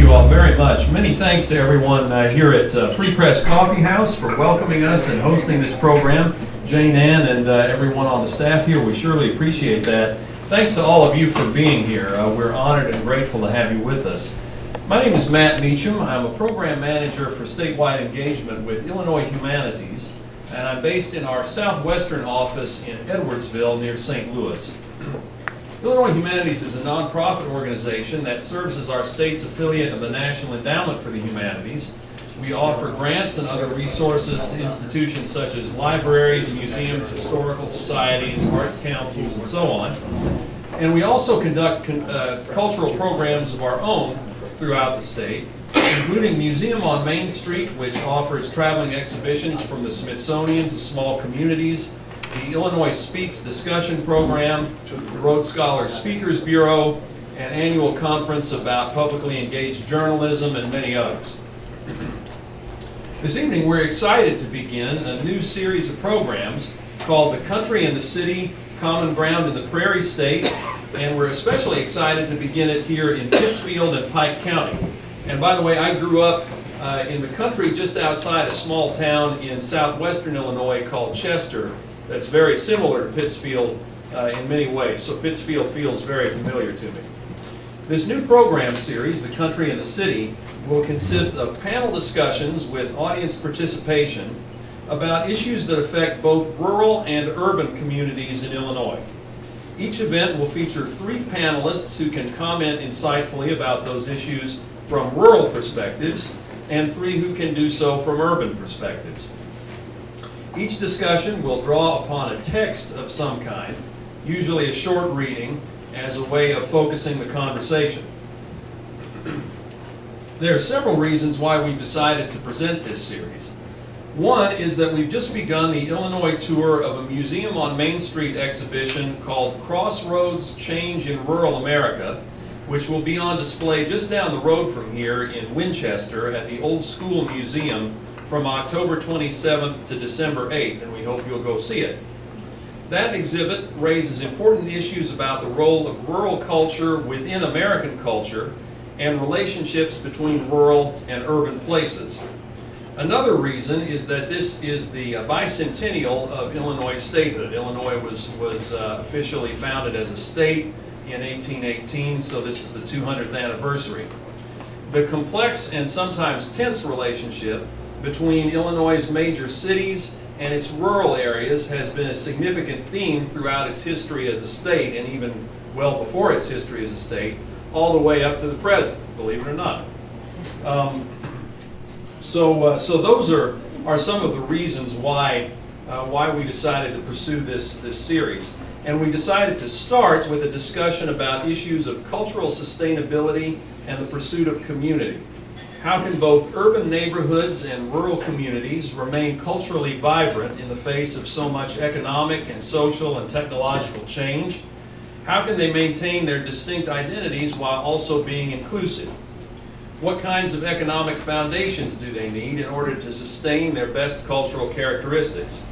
you all very much. Many thanks to everyone here at Free Press Coffee House for welcoming us and hosting this program. Jane Ann and everyone on the staff here, we surely appreciate that. Thanks to all of you for being here. We're honored and grateful to have you with us. My name is Matt Meacham. I'm a program manager for statewide engagement with Illinois Humanities, and I'm based in our southwestern office in Edwardsville near St. Louis. Illinois Humanities is a nonprofit organization that serves as our state's affiliate of the National Endowment for the Humanities. We offer grants and other resources to institutions such as libraries, museums, historical societies, arts councils, and so on. And we also conduct cultural programs of our own throughout the state, including Museum on Main Street, which offers traveling exhibitions from the Smithsonian to small communities, the Illinois Speaks discussion program, the Rhodes Scholar Speakers Bureau, an annual conference about publicly engaged journalism, and many others. This evening we're excited to begin a new series of programs called the Country&City, Common Ground in the Prairie State, and we're especially excited to begin it here in Pittsfield and Pike County. And by the way, I grew up in the country just outside a small town in southwestern Illinois called Chester that's very similar to Pittsfield in many ways, so Pittsfield feels very familiar to me. This new program series, The Country&City, will consist of panel discussions with audience participation about issues that affect both rural and urban communities in Illinois. Each event will feature 3 panelists who can comment insightfully about those issues from rural perspectives, and 3 who can do so from urban perspectives. Each discussion will draw upon a text of some kind, usually a short reading, as a way of focusing the conversation. There are several reasons why we've decided to present this series. One is that we've just begun the Illinois tour of a Museum on Main Street exhibition called Crossroads: Change in Rural America, which will be on display just down the road from here in Winchester at the Old School Museum from October 27th to December 8th, and we hope you'll go see it. That exhibit raises important issues about the role of rural culture within American culture and relationships between rural and urban places. Another reason is that this is the bicentennial of Illinois statehood. Illinois was officially founded as a state in 1818, so this is the 200th anniversary. The complex and sometimes tense relationship between Illinois' major cities and its rural areas has been a significant theme throughout its history as a state, and even well before its history as a state, all the way up to the present, believe it or not. So those are some of the reasons why we decided to pursue this series. And we decided to start with a discussion about issues of cultural sustainability and the pursuit of community. How can both urban neighborhoods and rural communities remain culturally vibrant in the face of so much economic and social and technological change? How can they maintain their distinct identities while also being inclusive? What kinds of economic foundations do they need in order to sustain their best cultural characteristics?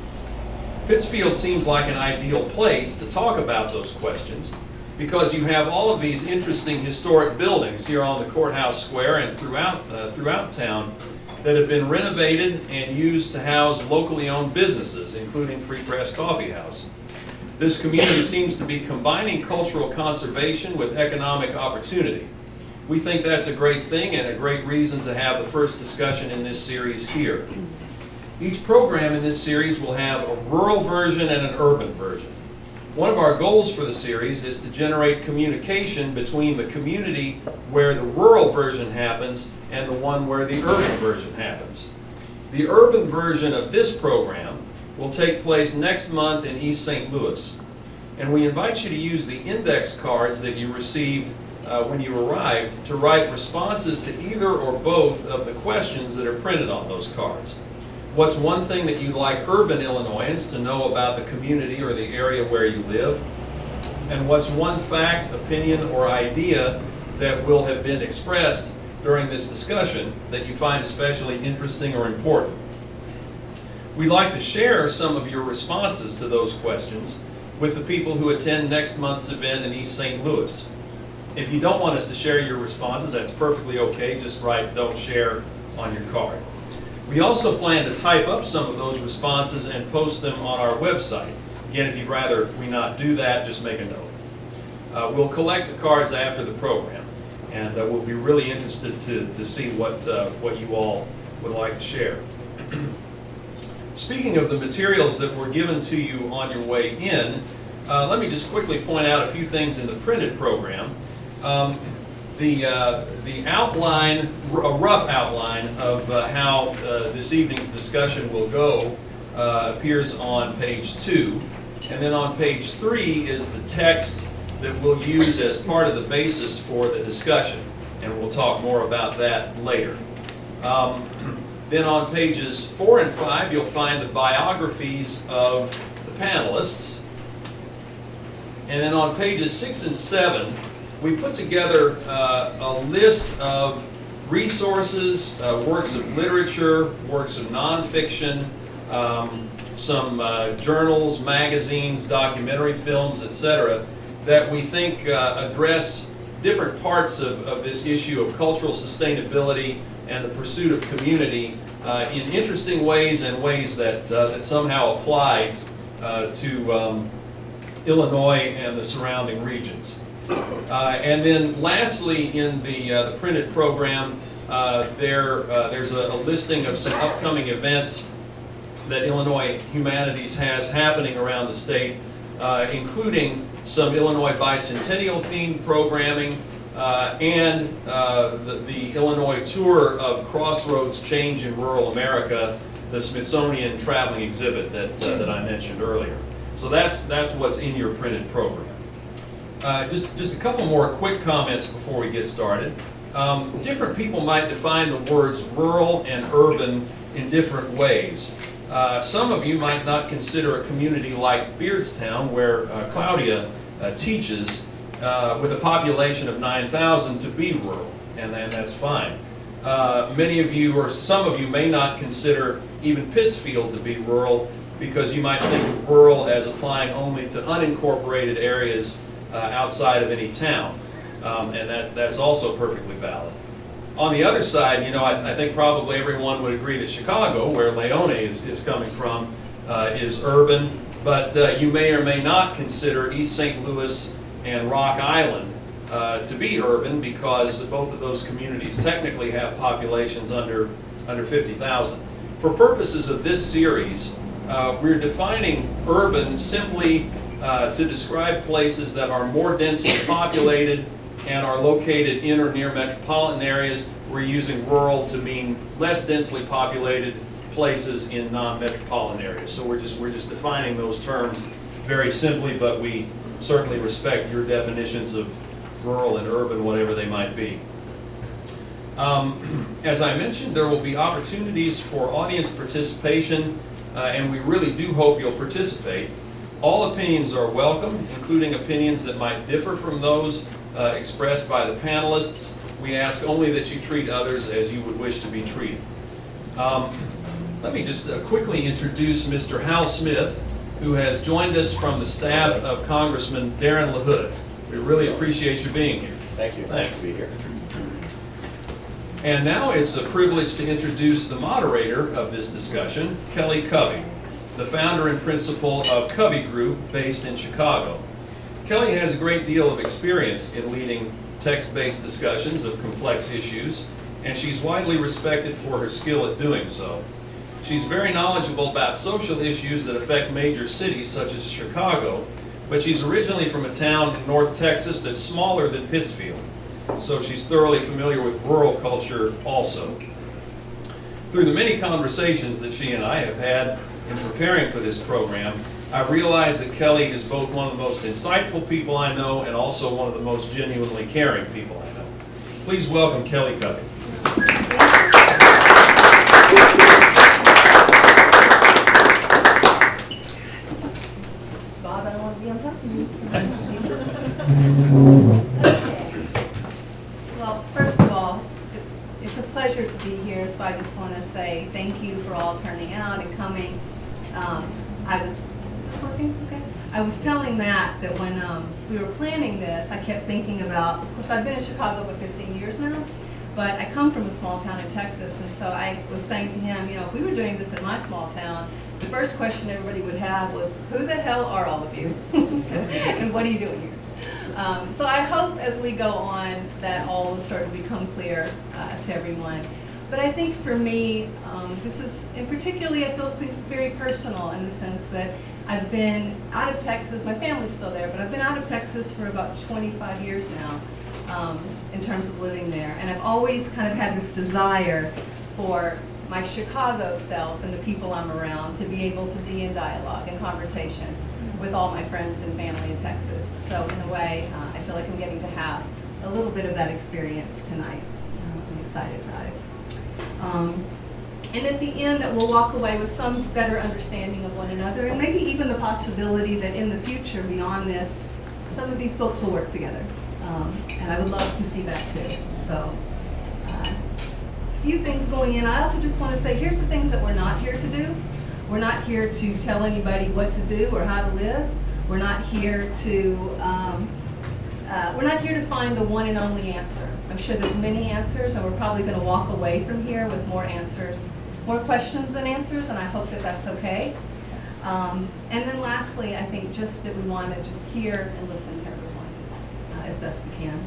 Pittsfield seems like an ideal place to talk about those questions because you have all of these interesting historic buildings here on the courthouse square and throughout town that have been renovated and used to house locally owned businesses, including Free Press Coffee House. This community seems to be combining cultural conservation with economic opportunity. We think that's a great thing and a great reason to have the first discussion in this series here. Each program in this series will have a rural version and an urban version. One of our goals for the series is to generate communication between the community where the rural version happens and the one where the urban version happens. The urban version of this program will take place next month in East St. Louis. And we invite you to use the index cards that you received when you arrived to write responses to either or both of the questions that are printed on those cards. What's one thing that you'd like urban Illinoisans to know about the community or the area where you live? And what's one fact, opinion, or idea that will have been expressed during this discussion that you find especially interesting or important? We'd like to share some of your responses to those questions with the people who attend next month's event in East St. Louis. If you don't want us to share your responses, that's perfectly okay. Just write "don't share" on your card. We also plan to type up some of those responses and post them on our website. Again, if you'd rather we not do that, just make a note. We'll collect the cards after the program, and we'll be really interested to see what you all would like to share. Speaking of the materials that were given to you on your way in, let me just quickly point out a few things in the printed program. The outline, a rough outline of how this evening's discussion will go appears on page 2. And then on page 3 is the text that we'll use as part of the basis for the discussion. And we'll talk more about that later. Then on pages 4 and 5, you'll find the biographies of the panelists. And then on pages 6 and 7, we put together a list of resources, works of literature, works of nonfiction, some journals, magazines, documentary films, etc., that we think address different parts of this issue of cultural sustainability and the pursuit of community in interesting ways and ways that somehow apply to Illinois and the surrounding regions. And then lastly, in the printed program, there's a listing of some upcoming events that Illinois Humanities has happening around the state, including some Illinois bicentennial themed programming and the Illinois tour of Crossroads Change in Rural America, the Smithsonian traveling exhibit that I mentioned earlier. So that's what's in your printed program. Just a couple more quick comments before we get started. Different people might define the words rural and urban in different ways. Some of you might not consider a community like Beardstown, where Claudia teaches, with a population of 9,000 to be rural, and that's fine. Many of you, or some of you, may not consider even Pittsfield to be rural, because you might think of rural as applying only to unincorporated areas outside of any town, and that's also perfectly valid. On the other side, I think probably everyone would agree that Chicago, where Leone is coming from, is urban, but you may or may not consider East St. Louis and Rock Island to be urban, because both of those communities technically have populations under 50,000. For purposes of this series, we're defining urban simply to describe places that are more densely populated and are located in or near metropolitan areas. We're using rural to mean less densely populated places in non-metropolitan areas. So we're just defining those terms very simply, but we certainly respect your definitions of rural and urban, whatever they might be. As I mentioned, there will be opportunities for audience participation, and we really do hope you'll participate. All opinions are welcome, including opinions that might differ from those expressed by the panelists. We ask only that you treat others as you would wish to be treated. Let me just quickly introduce Mr. Hal Smith, who has joined us from the staff of Congressman Darren LaHood. We really appreciate you being here. Thank you. Thanks. Nice to be here. And now it's a privilege to introduce the moderator of this discussion, Kelly Covey, the founder and principal of Covey Group, based in Chicago. Kelly has a great deal of experience in leading text-based discussions of complex issues, and she's widely respected for her skill at doing so. She's very knowledgeable about social issues that affect major cities such as Chicago, but she's originally from a town in North Texas that's smaller than Pittsfield, so she's thoroughly familiar with rural culture also. Through the many conversations that she and I have had in preparing for this program, I realize that Kelly is both one of the most insightful people I know and also one of the most genuinely caring people I know. Please welcome Kelly Covey. Bob, I don't want to be on top of you. Well, first of all, it's a pleasure to be here, so I just want to say thank you for all turning out and coming. Is this working? Okay. I was telling Matt that when we were planning this, I kept thinking about, of course, I've been in Chicago for 15 years now, but I come from a small town in Texas, and so I was saying to him, you know, if we were doing this in my small town, the first question everybody would have was, who the hell are all of you? And what are you doing here? So I hope as we go on that all will sort of become clear to everyone. But I think for me, this is, and particularly I feel this very personal in the sense that I've been out of Texas, my family's still there, but I've been out of Texas for about 25 years now in terms of living there. And I've always kind of had this desire for my Chicago self and the people I'm around to be able to be in dialogue and conversation with all my friends and family in Texas. So in a way, I feel like I'm getting to have a little bit of that experience tonight. I'm excited about it. And at the end, that we'll walk away with some better understanding of one another, and maybe even the possibility that in the future, beyond this, some of these folks will work together. And I would love to see that too. So, a few things going in. I also just want to say, here's the things that we're not here to do. We're not here to tell anybody what to do or how to live. We're not here to find the one and only answer. I'm sure there's many answers, and we're probably going to walk away from here with more answers, more questions than answers, and I hope that that's okay. And then lastly, I think just that we want to just hear and listen to everyone as best we can.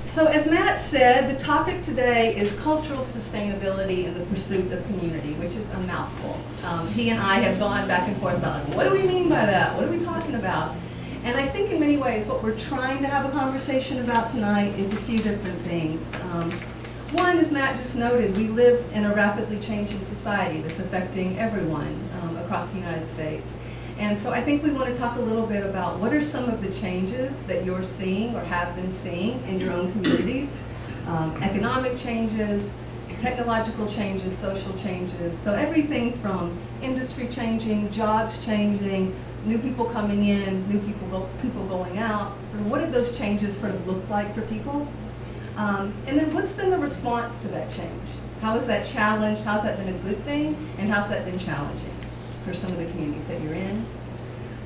So as Matt said, the topic today is cultural sustainability and the pursuit of community, which is a mouthful. He and I have gone back and forth about, what do we mean by that? What are we talking about? And I think in many ways what we're trying to have a conversation about tonight is a few different things. One, as Matt just noted, we live in a rapidly changing society that's affecting everyone across the United States. And so I think we want to talk a little bit about what are some of the changes that you're seeing or have been seeing in your own communities. Economic changes, technological changes, social changes. So everything from industry changing, jobs changing, new people coming in, new people going out. Sort of what did those changes sort of look like for people? And then what's been the response to that change? How has that challenged? How's that been a good thing? And how's that been challenging for some of the communities that you're in?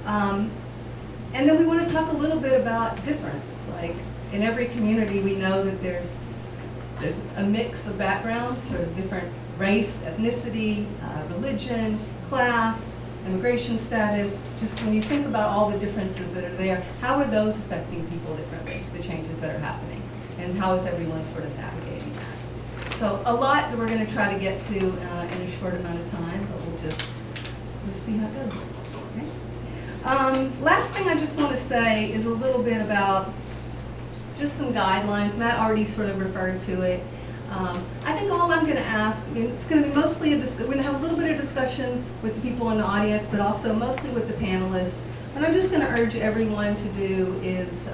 And then we want to talk a little bit about difference. Like in every community, we know that there's a mix of backgrounds, sort of different race, ethnicity, religion, class, immigration status. Just when you think about all the differences that are there, how are those affecting people differently, the changes that are happening? And how is everyone sort of navigating that? So a lot that we're going to try to get to in a short amount of time, but we'll see how it goes. Okay? Last thing I just want to say is a little bit about just some guidelines. Matt already sort of referred to it. I think all I'm going to ask, it's going to be mostly we're going to have a little bit of discussion with the people in the audience, but also mostly with the panelists. And I'm just going to urge everyone to do is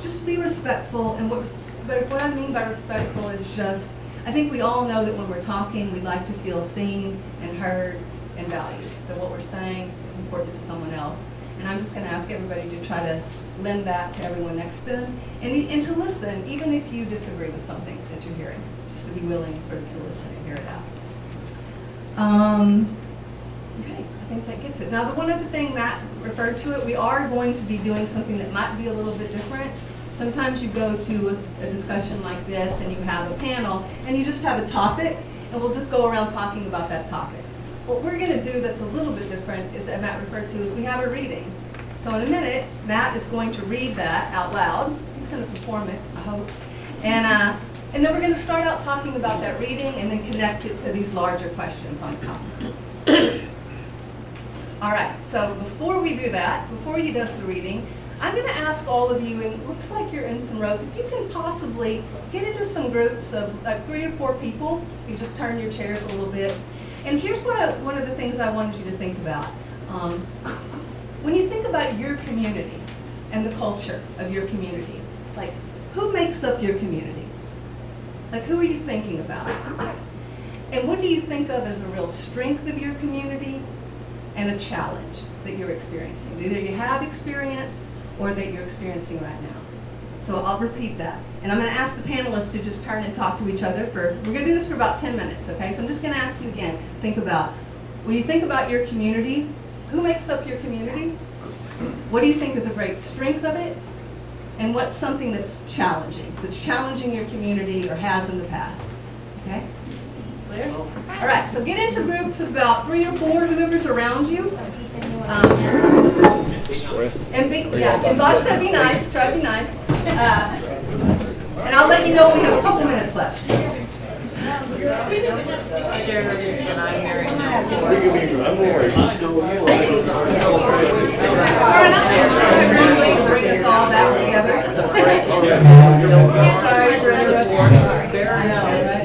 just be respectful. And what I mean by respectful is just, I think we all know that when we're talking, we'd like to feel seen and heard and valued, that what we're saying is important to someone else. And I'm just going to ask everybody to try to lend that to everyone next to them, and to listen, even if you disagree with something that you're hearing, just to be willing sort of to listen and hear it out. Okay, I think that gets it. Now, the one other thing Matt referred to it, we are going to be doing something that might be a little bit different. Sometimes you go to a discussion like this and you have a panel and you just have a topic, and we'll just go around talking about that topic. What we're going to do that's a little bit different is that Matt referred to is we have a reading. So in a minute, Matt is going to read that out loud. He's going to perform it, I hope. And then we're going to start out talking about that reading and then connect it to these larger questions on the topic. All right, so before we do that, before he does the reading, I'm going to ask all of you, and it looks like you're in some rows, if you can possibly get into some groups of like 3 or 4 people. You just turn your chairs a little bit. And here's one of the things I wanted you to think about. When you think about your community and the culture of your community, like who makes up your community? Like who are you thinking about? And what do you think of as a real strength of your community and a challenge that you're experiencing? Either you have experienced or that you're experiencing right now. So I'll repeat that. And I'm going to ask the panelists to just turn and talk to each other we're going to do this for about 10 minutes, okay? So I'm just going to ask you again, think about, when you think about your community, who makes up your community? What do you think is a great strength of it? And what's something that's challenging your community or has in the past? Okay? Clear? All right, so get into groups of about 3 or 4, whoever's around you. And God said be nice, try to be nice. And I'll let you know when we have a couple minutes left. To bring us all back together. Sorry for interrupting. I know, right?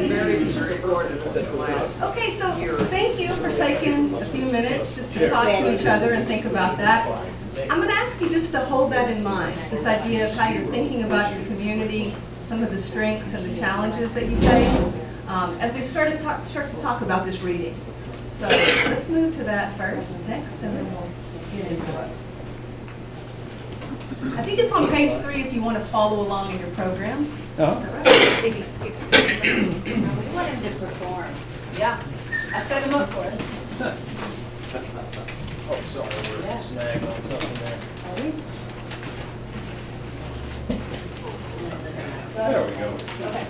Okay, so thank you for taking a few minutes just to talk to each other and think about that. I'm going to ask you just to hold that in mind, this idea of how you're thinking about your community, some of the strengths and the challenges that you face, as we start to talk about this reading. So let's move to that next, and then we'll get into it. I think it's on page 3 if you want to follow along in your program. Oh. Is that right? We want him to perform. Yeah, I set him up for it. Oh, sorry, we're snagged on something there. Are we? There we go. Okay.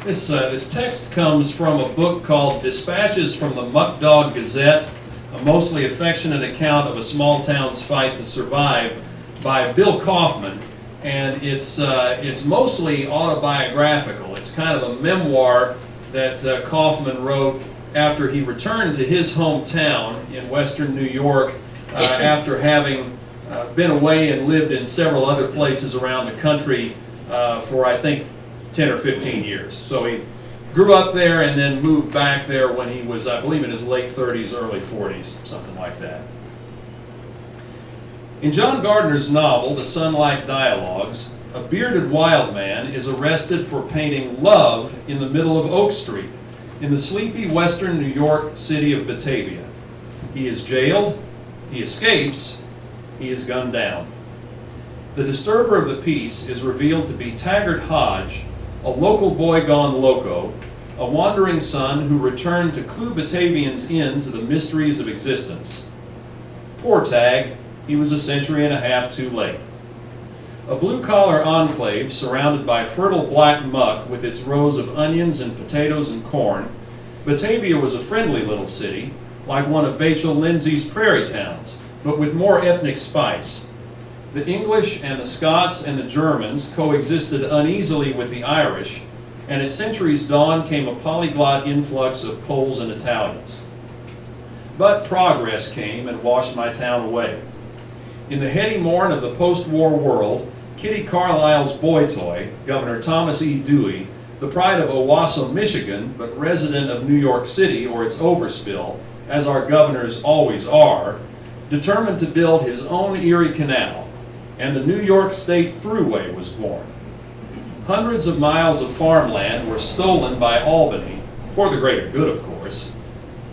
This text comes from a book called Dispatches from the Muck Dog Gazette, a mostly affectionate account of a small town's fight to survive by Bill Kaufman. And it's mostly autobiographical. It's kind of a memoir that Kaufman wrote after he returned to his hometown in western New York after having been away and lived in several other places around the country for, I think, 10 or 15 years. So he grew up there and then moved back there when he was, I believe, in his late 30s, early 40s, something like that. In John Gardner's novel, The Sunlight Dialogues, a bearded wild man is arrested for painting love in the middle of Oak Street in the sleepy western New York city of Batavia. He is jailed, he escapes, he is gunned down. The disturber of the peace is revealed to be Taggart Hodge, a local boy gone loco, a wandering son who returned to clue Batavians in to the mysteries of existence. Poor Tag, he was a century and a half too late. A blue-collar enclave surrounded by fertile black muck with its rows of onions and potatoes and corn, Batavia was a friendly little city, like one of Vachel Lindsay's prairie towns, but with more ethnic spice. The English and the Scots and the Germans coexisted uneasily with the Irish, and at century's dawn came a polyglot influx of Poles and Italians. But progress came and washed my town away. In the heady morn of the post-war world, Kitty Carlisle's boy toy, Governor Thomas E. Dewey, the pride of Owasso, Michigan, but resident of New York City or its overspill, as our governors always are, determined to build his own Erie Canal, and the New York State Thruway was born. Hundreds of miles of farmland were stolen by Albany, for the greater good, of course.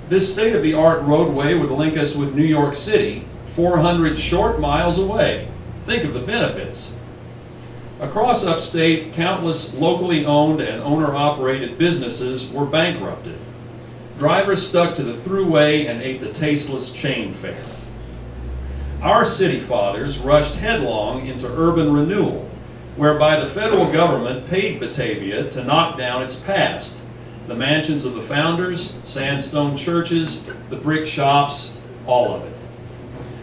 This state-of-the-art roadway would link us with New York City, 400 short miles away. Think of the benefits. Across upstate, countless locally owned and owner-operated businesses were bankrupted. Drivers stuck to the thruway and ate the tasteless chain fare. Our city fathers rushed headlong into urban renewal, whereby the federal government paid Batavia to knock down its past. The mansions of the founders, sandstone churches, the brick shops, all of it.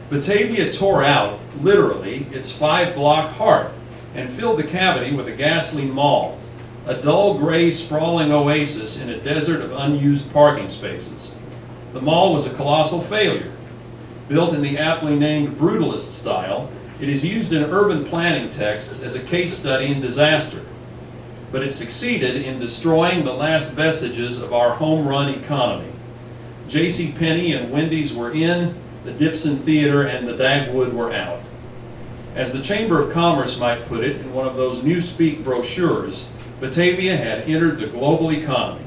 Batavia tore out, literally, its 5-block heart and filled the cavity with a ghastly mall, a dull gray sprawling oasis in a desert of unused parking spaces. The mall was a colossal failure. Built in the aptly named brutalist style, it is used in urban planning texts as a case study in disaster. But it succeeded in destroying the last vestiges of our home-run economy. J.C. Penney and Wendy's were in, the Dipson Theater and the Dagwood were out. As the Chamber of Commerce might put it in one of those Newspeak brochures, Batavia had entered the global economy.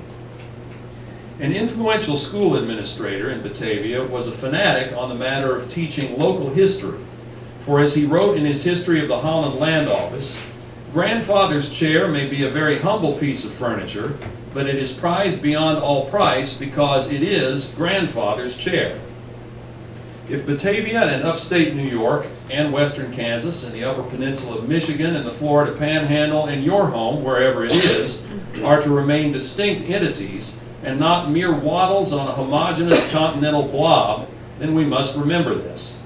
An influential school administrator in Batavia was a fanatic on the matter of teaching local history, for as he wrote in his History of the Holland Land Office, grandfather's chair may be a very humble piece of furniture, but it is prized beyond all price because it is grandfather's chair. If Batavia and upstate New York and western Kansas and the upper peninsula of Michigan and the Florida Panhandle and your home, wherever it is, are to remain distinct entities and not mere waddles on a homogeneous continental blob, then we must remember this.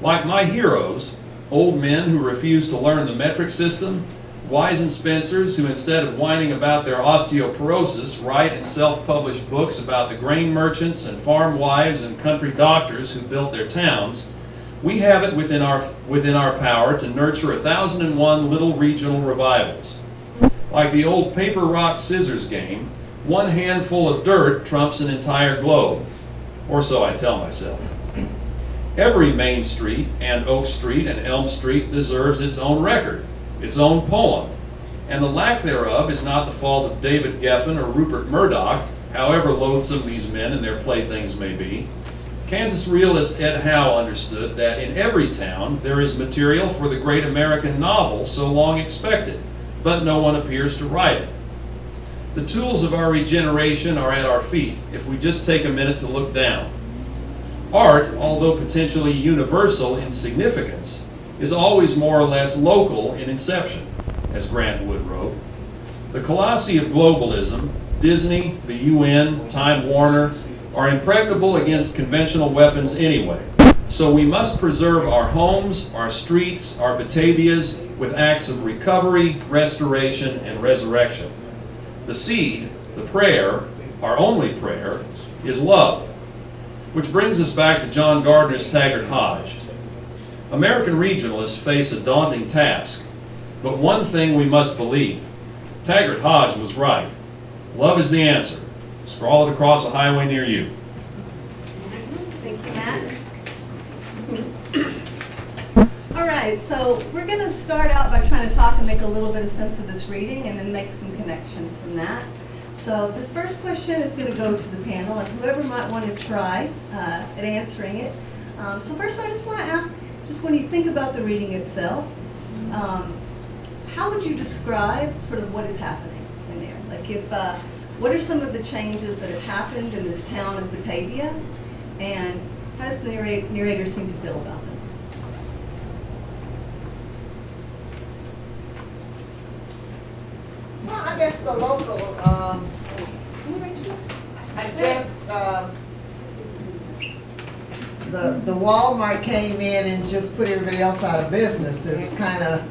Like my heroes, old men who refuse to learn the metric system, wizened Spencers who instead of whining about their osteoporosis write and self-publish books about the grain merchants and farm wives and country doctors who built their towns, we have it within our power to nurture 1,001 little regional revivals. Like the old paper, rock, scissors game, one handful of dirt trumps an entire globe. Or so I tell myself. Every Main Street and Oak Street and Elm Street deserves its own record, its own poem, and the lack thereof is not the fault of David Geffen or Rupert Murdoch, however loathsome these men and their playthings may be. Kansas realist Ed Howe understood that in every town there is material for the great American novel so long expected, but no one appears to write it. The tools of our regeneration are at our feet if we just take a minute to look down. Art, although potentially universal in significance, is always more or less local in inception, as Grant Wood wrote. The colossi of globalism, Disney, the UN, Time Warner, are impregnable against conventional weapons anyway. So we must preserve our homes, our streets, our Batavias with acts of recovery, restoration, and resurrection. The seed, the prayer, our only prayer, is love. Which brings us back to John Gardner's Taggart Hodge. American regionalists face a daunting task, but one thing we must believe. Taggart Hodge was right. Love is the answer. Scrawl it across a highway near you. Thank you, Matt. All right, so we're going to start out by trying to talk and make a little bit of sense of this reading and then make some connections from that. So this first question is going to go to the panel, and whoever might want to try at answering it. So first I just want to ask, just when you think about the reading itself, how would you describe sort of what is happening in there? Like what are some of the changes that have happened in this town of Batavia, and how does the narrator seem to feel about them? Well, I guess the local, I guess the Walmart came in and just put everybody else out of business is kind of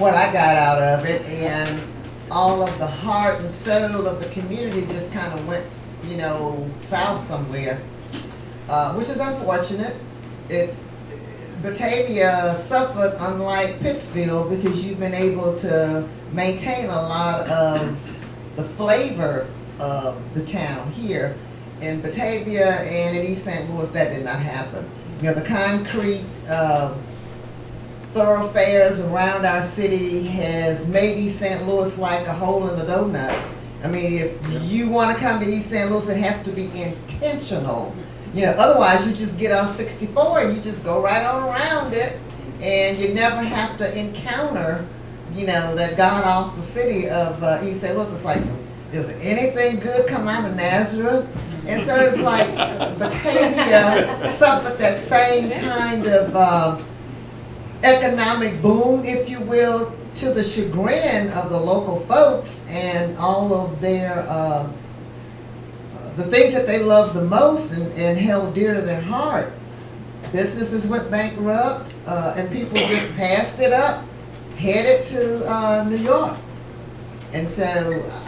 what I got out of it, and all of the heart and soul of the community just kind of went, south somewhere, which is unfortunate. Batavia suffered unlike Pittsfield because you've been able to maintain a lot of the flavor of the town here. In Batavia and in East St. Louis, that did not happen. The concrete thoroughfares around our city has made East St. Louis like a hole in the donut. I mean, if you want to come to East St. Louis, it has to be intentional. Otherwise you just get on 64 and you just go right on around it, and you never have to encounter, that god awful city of East St. Louis. It's like, does anything good come out of Nazareth? And so it's like Batavia suffered that same kind of economic boom, if you will, to the chagrin of the local folks and all of their the things that they loved the most and held dear to their heart. Businesses went bankrupt, and people just passed it up, headed to New York. And so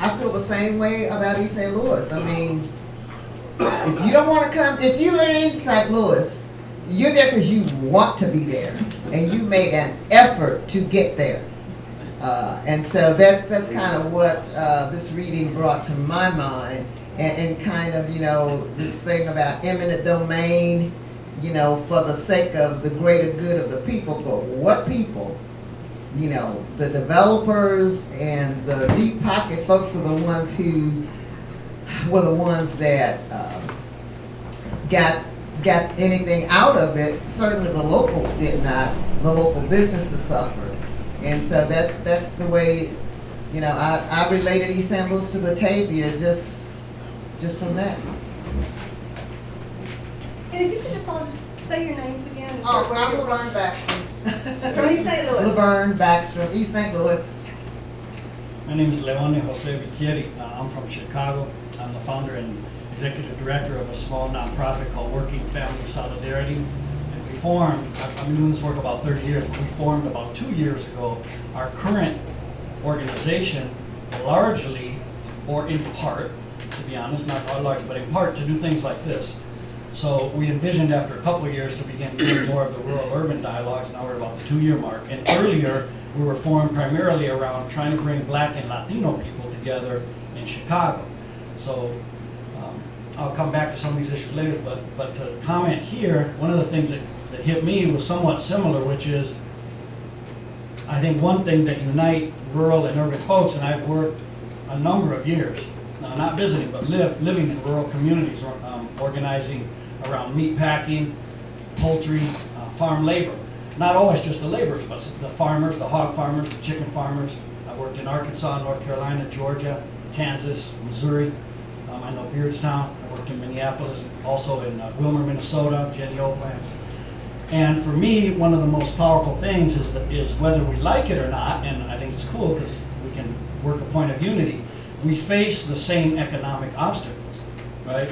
I feel the same way about East St. Louis. I mean, if you don't want to come, if you're in St. Louis, you're there because you want to be there, and you made an effort to get there. And so that's kind of what this reading brought to my mind. And kind of, this thing about eminent domain, for the sake of the greater good of the people. But what people? The developers and the deep pocket folks are the ones who were the ones that got anything out of it. Certainly the locals did not. The local businesses suffered. And so that's the way You know, I related East St. Louis to Batavia just from that. And if you could just all just say your names again. and Oh, start where I'm you're Laverne Backstrom. From East St. Louis. Laverne Backstrom, East St. Louis. My name is Leone Jose Bicchieri. I'm from Chicago. I'm the founder and executive director of a small nonprofit called Working Family Solidarity. And we formed, I've been doing this work about 30 years, but we formed about 2 years ago our current organization, largely, or in part, to be honest, not largely, but in part, to do things like this. So we envisioned after a couple of years to begin doing more of the rural-urban dialogues. Now we're at about the 2-year mark. And earlier, we were formed primarily around trying to bring Black and Latino people together in Chicago. So I'll come back to some of these issues later, but to comment here, one of the things that hit me was somewhat similar, which is, I think one thing that unite rural and urban folks, and I've worked a number of years, not visiting, but living in rural communities, organizing around meat packing, poultry, farm labor. Not always just the laborers, but the farmers, the hog farmers, the chicken farmers. I worked in Arkansas, North Carolina, Georgia, Kansas, Missouri. I know Beardstown. I worked in Minneapolis, also in Wilmer, Minnesota, Jenny-O plants. And for me, one of the most powerful things is whether we like it or not, and I think it's cool because we can work a point of unity, we face the same economic obstacles, right?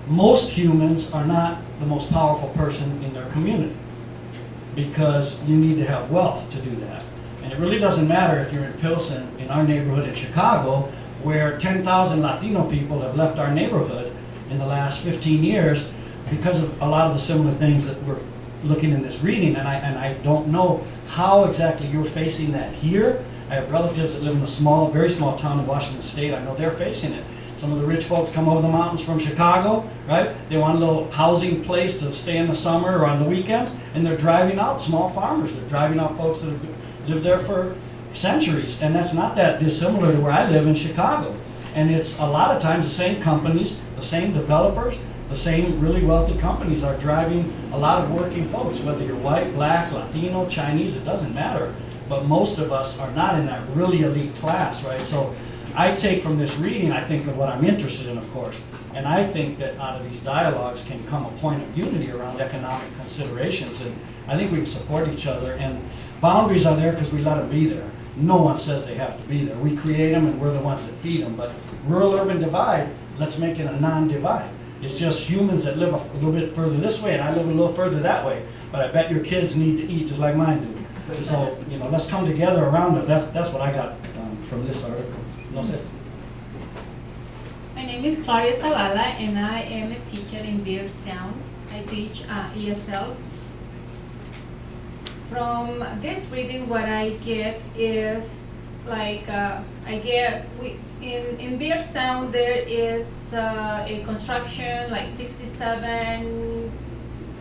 Most humans are not the most powerful person in their community because you need to have wealth to do that. And it really doesn't matter if you're in Pilsen, in our neighborhood in Chicago, where 10,000 Latino people have left our neighborhood in the last 15 years because of a lot of the similar things that we're looking in this reading. And I don't know how exactly you're facing that here. I have relatives that live in a very small town in Washington State. I know they're facing it. Some of the rich folks come over the mountains from Chicago, right? They want a little housing place to stay in the summer or on the weekends, and they're driving out small farmers. They're driving out folks that have lived there for centuries, and that's not that dissimilar to where I live in Chicago. And it's a lot of times the same companies, the same developers, the same really wealthy companies are driving a lot of working folks, whether you're white, Black, Latino, Chinese, it doesn't matter. But most of us are not in that really elite class, right? So I take from this reading, I think of what I'm interested in, of course. And I think that out of these dialogues can come a point of unity around economic considerations. And I think we can support each other. And boundaries are there because we let them be there. No one says they have to be there. We create them and we're the ones that feed them. But rural-urban divide, let's make it a non-divide. It's just humans that live a little bit further this way and I live a little further that way. But I bet your kids need to eat just like mine do. So, let's come together around it. That's what I got from this article. No sé. My name is Claudia Zabala and I am a teacher in Beardstown. I teach ESL. From this reading, what I get is like, I guess in Beardstown there is a construction like 67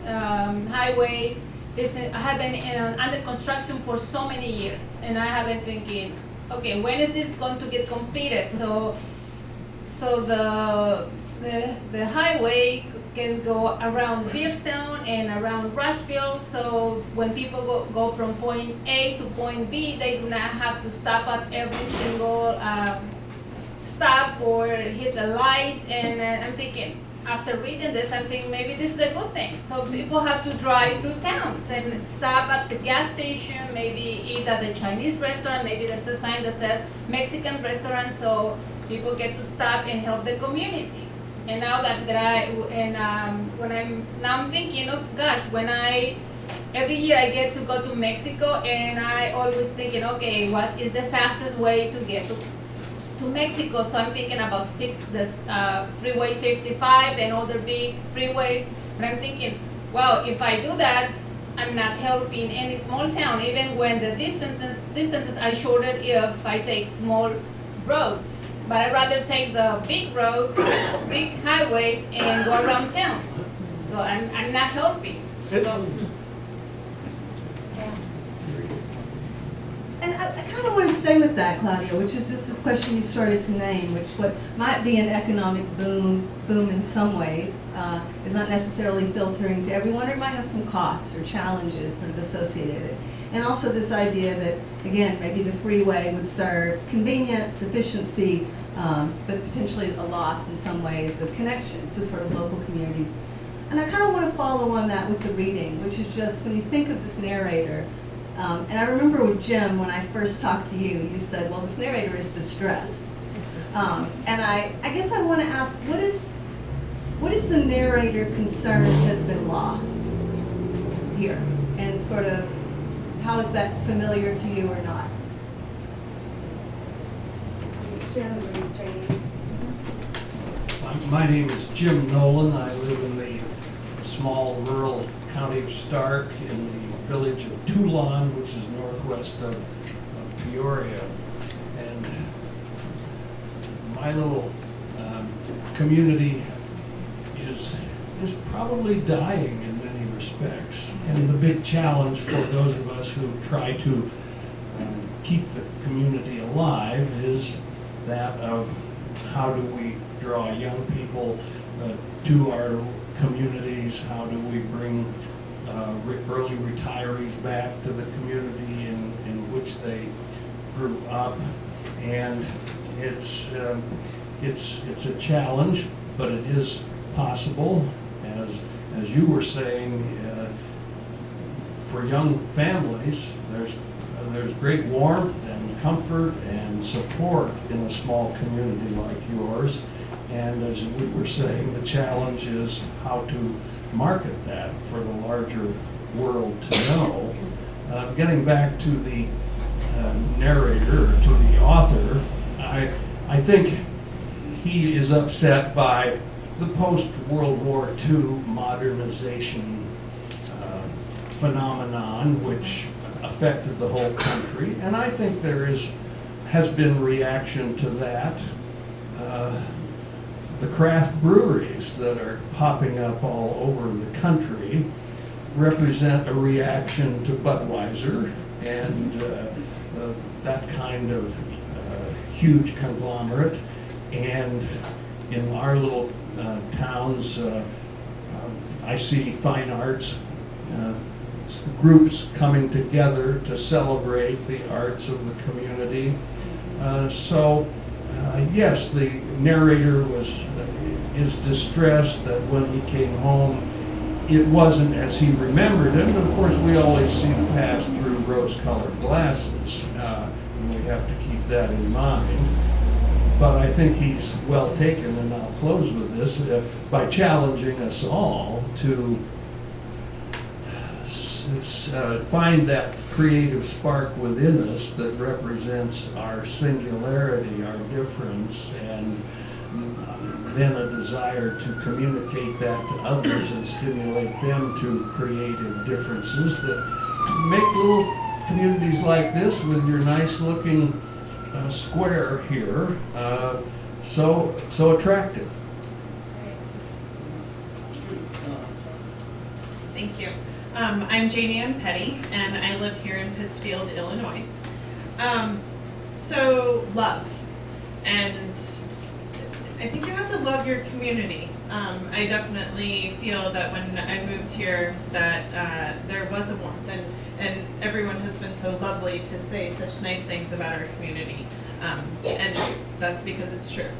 highway. I have been under construction for so many years, and I have been thinking, okay, when is this going to get completed? So the highway can go around Beardstown and around Rushfield. So when people go from point A to point B, they do not have to stop at every single stop or hit a light. And I'm thinking, after reading this, I'm thinking maybe this is a good thing. So people have to drive through towns and stop at the gas station, maybe eat at the Chinese restaurant, maybe there's a sign that says Mexican restaurant, so people get to stop and help the community. And now I'm thinking, oh gosh, every year I get to go to Mexico, and I always thinking, okay, what is the fastest way to get to Mexico? So I'm thinking about the Freeway 55 and other big freeways. But I'm thinking, wow, if I do that, I'm not helping any small town, even when the distances are shorter if I take small roads. But I'd rather take the big roads, big highways, and go around towns. So I'm not helping. So, And I kind of want to stay with that, Claudia, which is this question you started to name, which what might be an economic boom in some ways, is not necessarily filtering to everyone, or it might have some costs or challenges sort of associated. And also this idea that, again, maybe the freeway would serve convenience, efficiency, but potentially a loss in some ways of connection to sort of local communities. And I kind of want to follow on that with the reading, which is just when you think of this narrator, and I remember with Jim, when I first talked to you, you said, well, this narrator is distressed. And I guess I want to ask, what is the narrator concerned has been lost here? And sort of, how is that familiar to you or not? Jim or Jane? My name is Jim Nowlan. I live in the small rural county of Stark in the village of Toulon, which is northwest of Peoria. And my little community is probably dying in many respects. And the big challenge for those of us who try to keep the community alive is that of how do we draw young people to our communities, how do we bring early retirees back to the community in which they grew up. And it's a challenge, but it is possible, as you were saying, for young families, there's great warmth and comfort and support in a small community like yours. And as we were saying, the challenge is how to market that for the larger world to know. Getting back to the narrator, or to the author, I think he is upset by the post-World War II modernization phenomenon, which affected the whole country. And I think has been reaction to that. The craft breweries that are popping up all over the country represent a reaction to Budweiser and that kind of huge conglomerate. And in our little towns, I see fine arts groups coming together to celebrate the arts of the community. Yes, the narrator is distressed that when he came home, it wasn't as he remembered it. And of course, we always see the past through rose-colored glasses, and we have to keep that in mind. But I think he's well taken, and I'll close with this, by challenging us all to find that creative spark within us that represents our singularity, our difference, and then a desire to communicate that to others and stimulate them to creative differences that make little communities like this with your nice looking square here so attractive. Thank you. I'm Janie Ann Petty, and I live here in Pittsfield, Illinois. So love, and I think you have to love your community. I definitely feel that when I moved here that there was a warmth, and everyone has been so lovely to say such nice things about our community, and that's because it's true.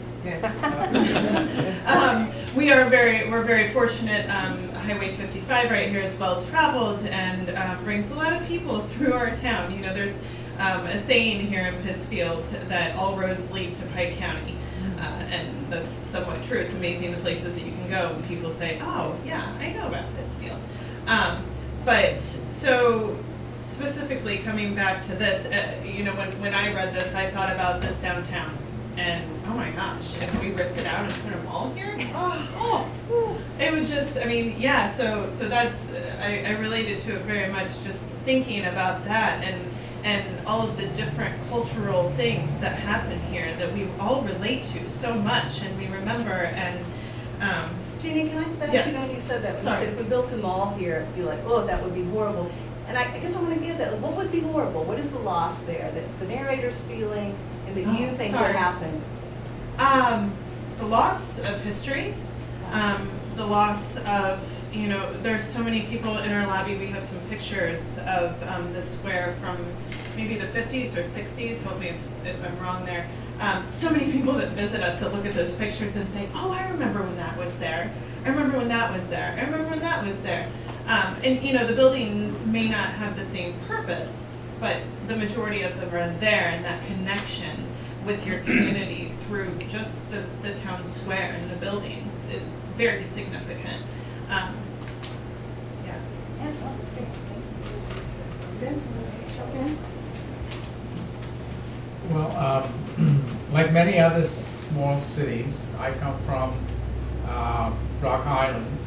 We're very fortunate. Highway 55 right here is well traveled and brings a lot of people through our town. You know, there's a saying here in Pittsfield that all roads lead to Pike County, and that's somewhat true. It's amazing the places that you can go when people say, "Oh, yeah, I know about Pittsfield." But so specifically coming back to this, you know, when I read this, I thought about this downtown. And oh my gosh, if we ripped it out and put a mall here, it would just, I mean, yeah, so that's, I related to it very much just thinking about that and all of the different cultural things that happen here that we all relate to so much and we remember and, Jeannie, can I just ask Yes. you, when you said that, when you Sorry. said if we built a mall here, it'd be like, oh, that would be horrible. And I guess I want to get that, what would be horrible? What is the loss there that the narrator's feeling and that you think sorry. would happen? The loss of history, the loss of, there's so many people in our lobby. We have some pictures of the square from maybe the 50s or 60s. Help me if I'm wrong there. So many people that visit us that look at those pictures and say, oh, I remember when that was there. I remember when that was there. I remember when that was there. And the buildings may not have the same purpose, but the majority of them are there, and that connection with your community through just the town square and the buildings is very significant. Yeah. Yeah, well, that's good. Vincent, jump in? Well, like many other small cities, I come from Rock Island,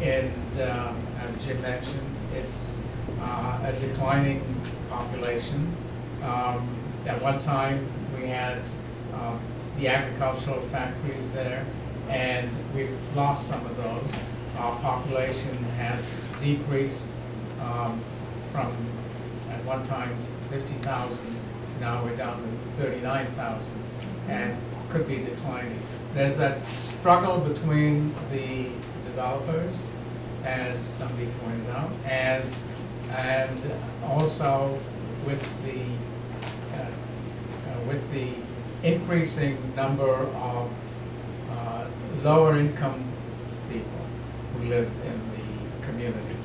and as Jim mentioned, it's a declining population. At one time, we had the agricultural factories there, and we've lost some of those. Our population has decreased from, at one time, 50,000. Now we're down to 39,000, and could be declining. There's that struggle between the developers, as somebody pointed out, and also with the increasing number of lower income people who live in the community.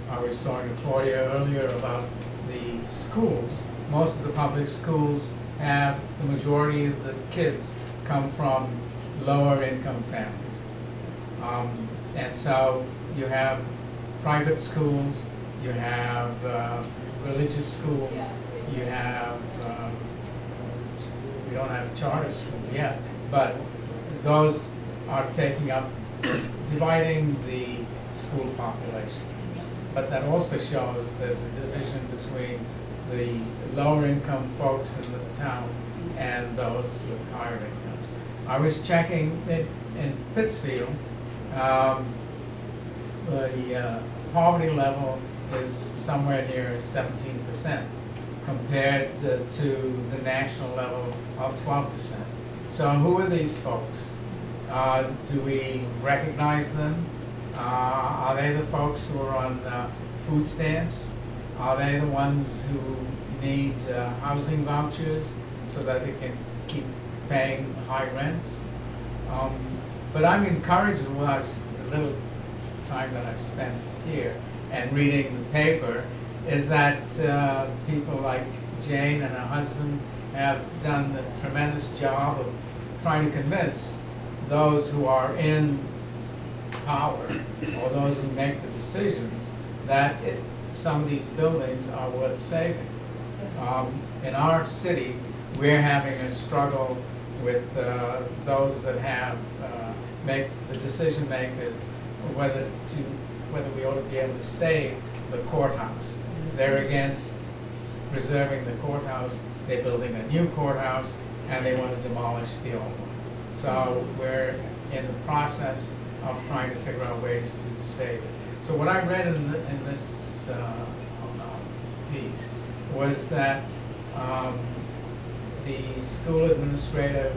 I was talking to Claudia earlier about the schools. Most of the public schools have, the majority of the kids come from lower income families. And so you have private schools, you have religious schools, you have, we don't have charter school yet, but those are taking up, dividing the school population. But that also shows there's a division between the lower income folks in the town and those with higher incomes. I was checking in Pittsfield, the poverty level is somewhere near 17% compared to the national level of 12%. So who are these folks? Do we recognize them? Are they the folks who are on food stamps? Are they the ones who need housing vouchers so that they can keep paying high rents? But I'm encouraged with what the little time that I've spent here and reading the paper is that people like Jane and her husband have done a tremendous job of trying to convince those who are in power or those who make the decisions that some of these buildings are worth saving. In our city, we're having a struggle with those that have make the decision makers whether we ought to be able to save the courthouse. They're against preserving the courthouse. They're building a new courthouse, and they want to demolish the old one. So we're in the process of trying to figure out ways to save it. So what I read in this piece was that the school administrator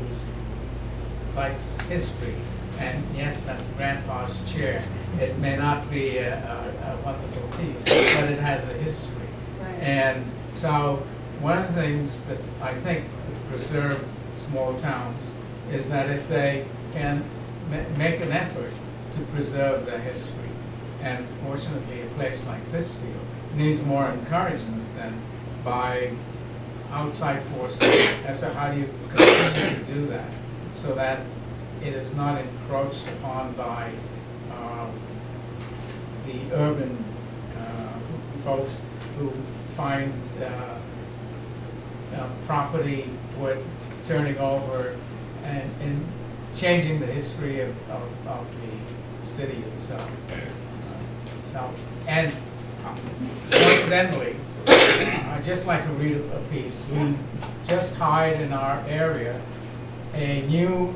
likes history, and yes, that's Grandpa's chair. It may not be a wonderful piece, but it has a history. Right. And so one of the things that I think preserve small towns is that if they can make an effort to preserve their history, and fortunately a place like Pittsfield needs more encouragement than by outside forces as to how do you continue to do that so that it is not encroached upon by the urban folks who find property worth turning over and changing the history of the city itself. And coincidentally, I'd just like to read a piece. We just hired in our area a new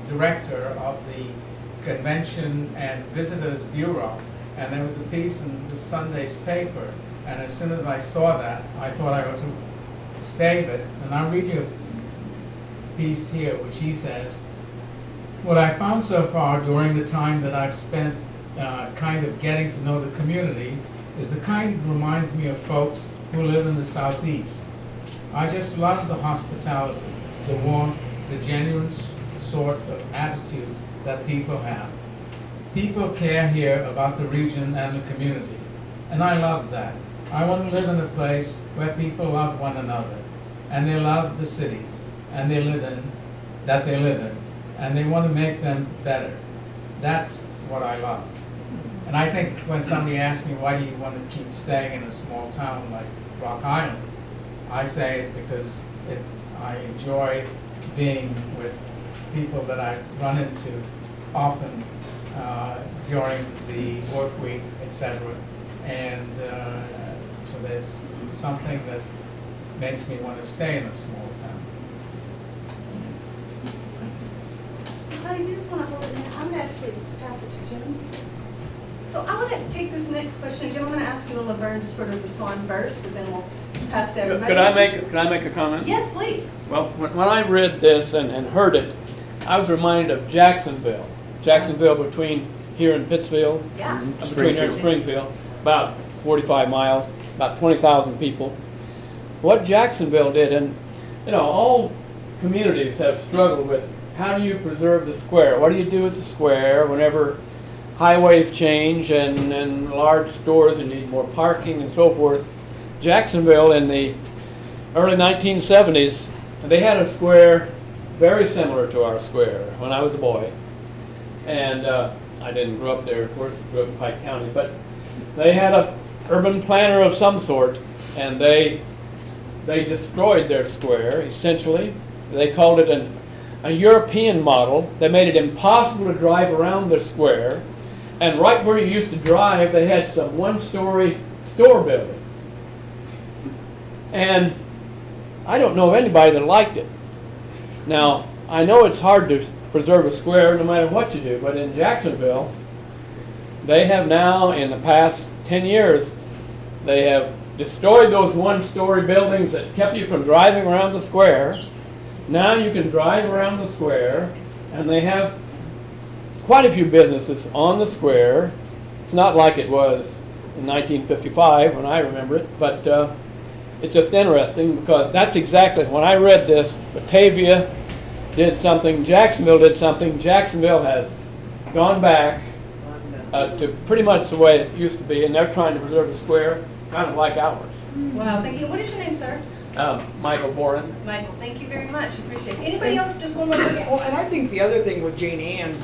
director of the Convention and Visitors Bureau, and there was a piece in the Sunday's paper, and as soon as I saw that, I thought I ought to save it, and I'll read you a piece here, which he says, What I found so far during the time that I've spent kind of getting to know the community is the kind that reminds me of folks who live in the southeast. I just love the hospitality, the warmth, the genuine sort of attitudes that people have. People care here about the region and the community, and I love that. I want to live in a place where people love one another, and they love the cities and they live in, and they want to make them better. That's what I love. And I think when somebody asks me, why do you want to keep staying in a small town like Rock Island, I say it's because I enjoy being with people that I run into often during the work week, etc. And so there's something that makes me want to stay in a small town. Claudia, you just want to hold it now. I'm going to actually pass it to Jim. So I want to take this next question, Jim. I'm going to ask you and Laverne to sort of respond first, but then we'll pass to everybody. Could I make a comment? Yes, please. Well, when I read this and heard it, I was reminded of Jacksonville. Jacksonville between here and Pittsfield. Yeah. Between here and Springfield, about 45 miles, about 20,000 people. What Jacksonville did, and you know, all communities have struggled with how do you preserve the square? What do you do with the square whenever highways change and large stores and need more parking and so forth? Jacksonville in the early 1970s, they had a square very similar to our square when I was a boy. And I didn't grow up there, of course, I grew up in Pike County, but they had a urban planner of some sort, and they destroyed their square, essentially. They called it a European model. They made it impossible to drive around the square, and right where you used to drive, they had some one-story store buildings. And I don't know of anybody that liked it. Now, I know it's hard to preserve a square no matter what you do, but in Jacksonville, they have now, in the past 10 years, they have destroyed those one-story buildings that kept you from driving around the square. Now you can drive around the square, and they have quite a few businesses on the square. It's not like it was in 1955 when I remember it, but it's just interesting because that's exactly, when I read this, Batavia did something, Jacksonville did something. Jacksonville has gone back to pretty much the way it used to be, and they're trying to preserve the square, kind of like ours. Wow, thank you. What is your name, sir? Michael Boren. Michael, thank you very much. Appreciate it. Anybody else? Just one more thing. Well, and I think the other thing with Jane Ann,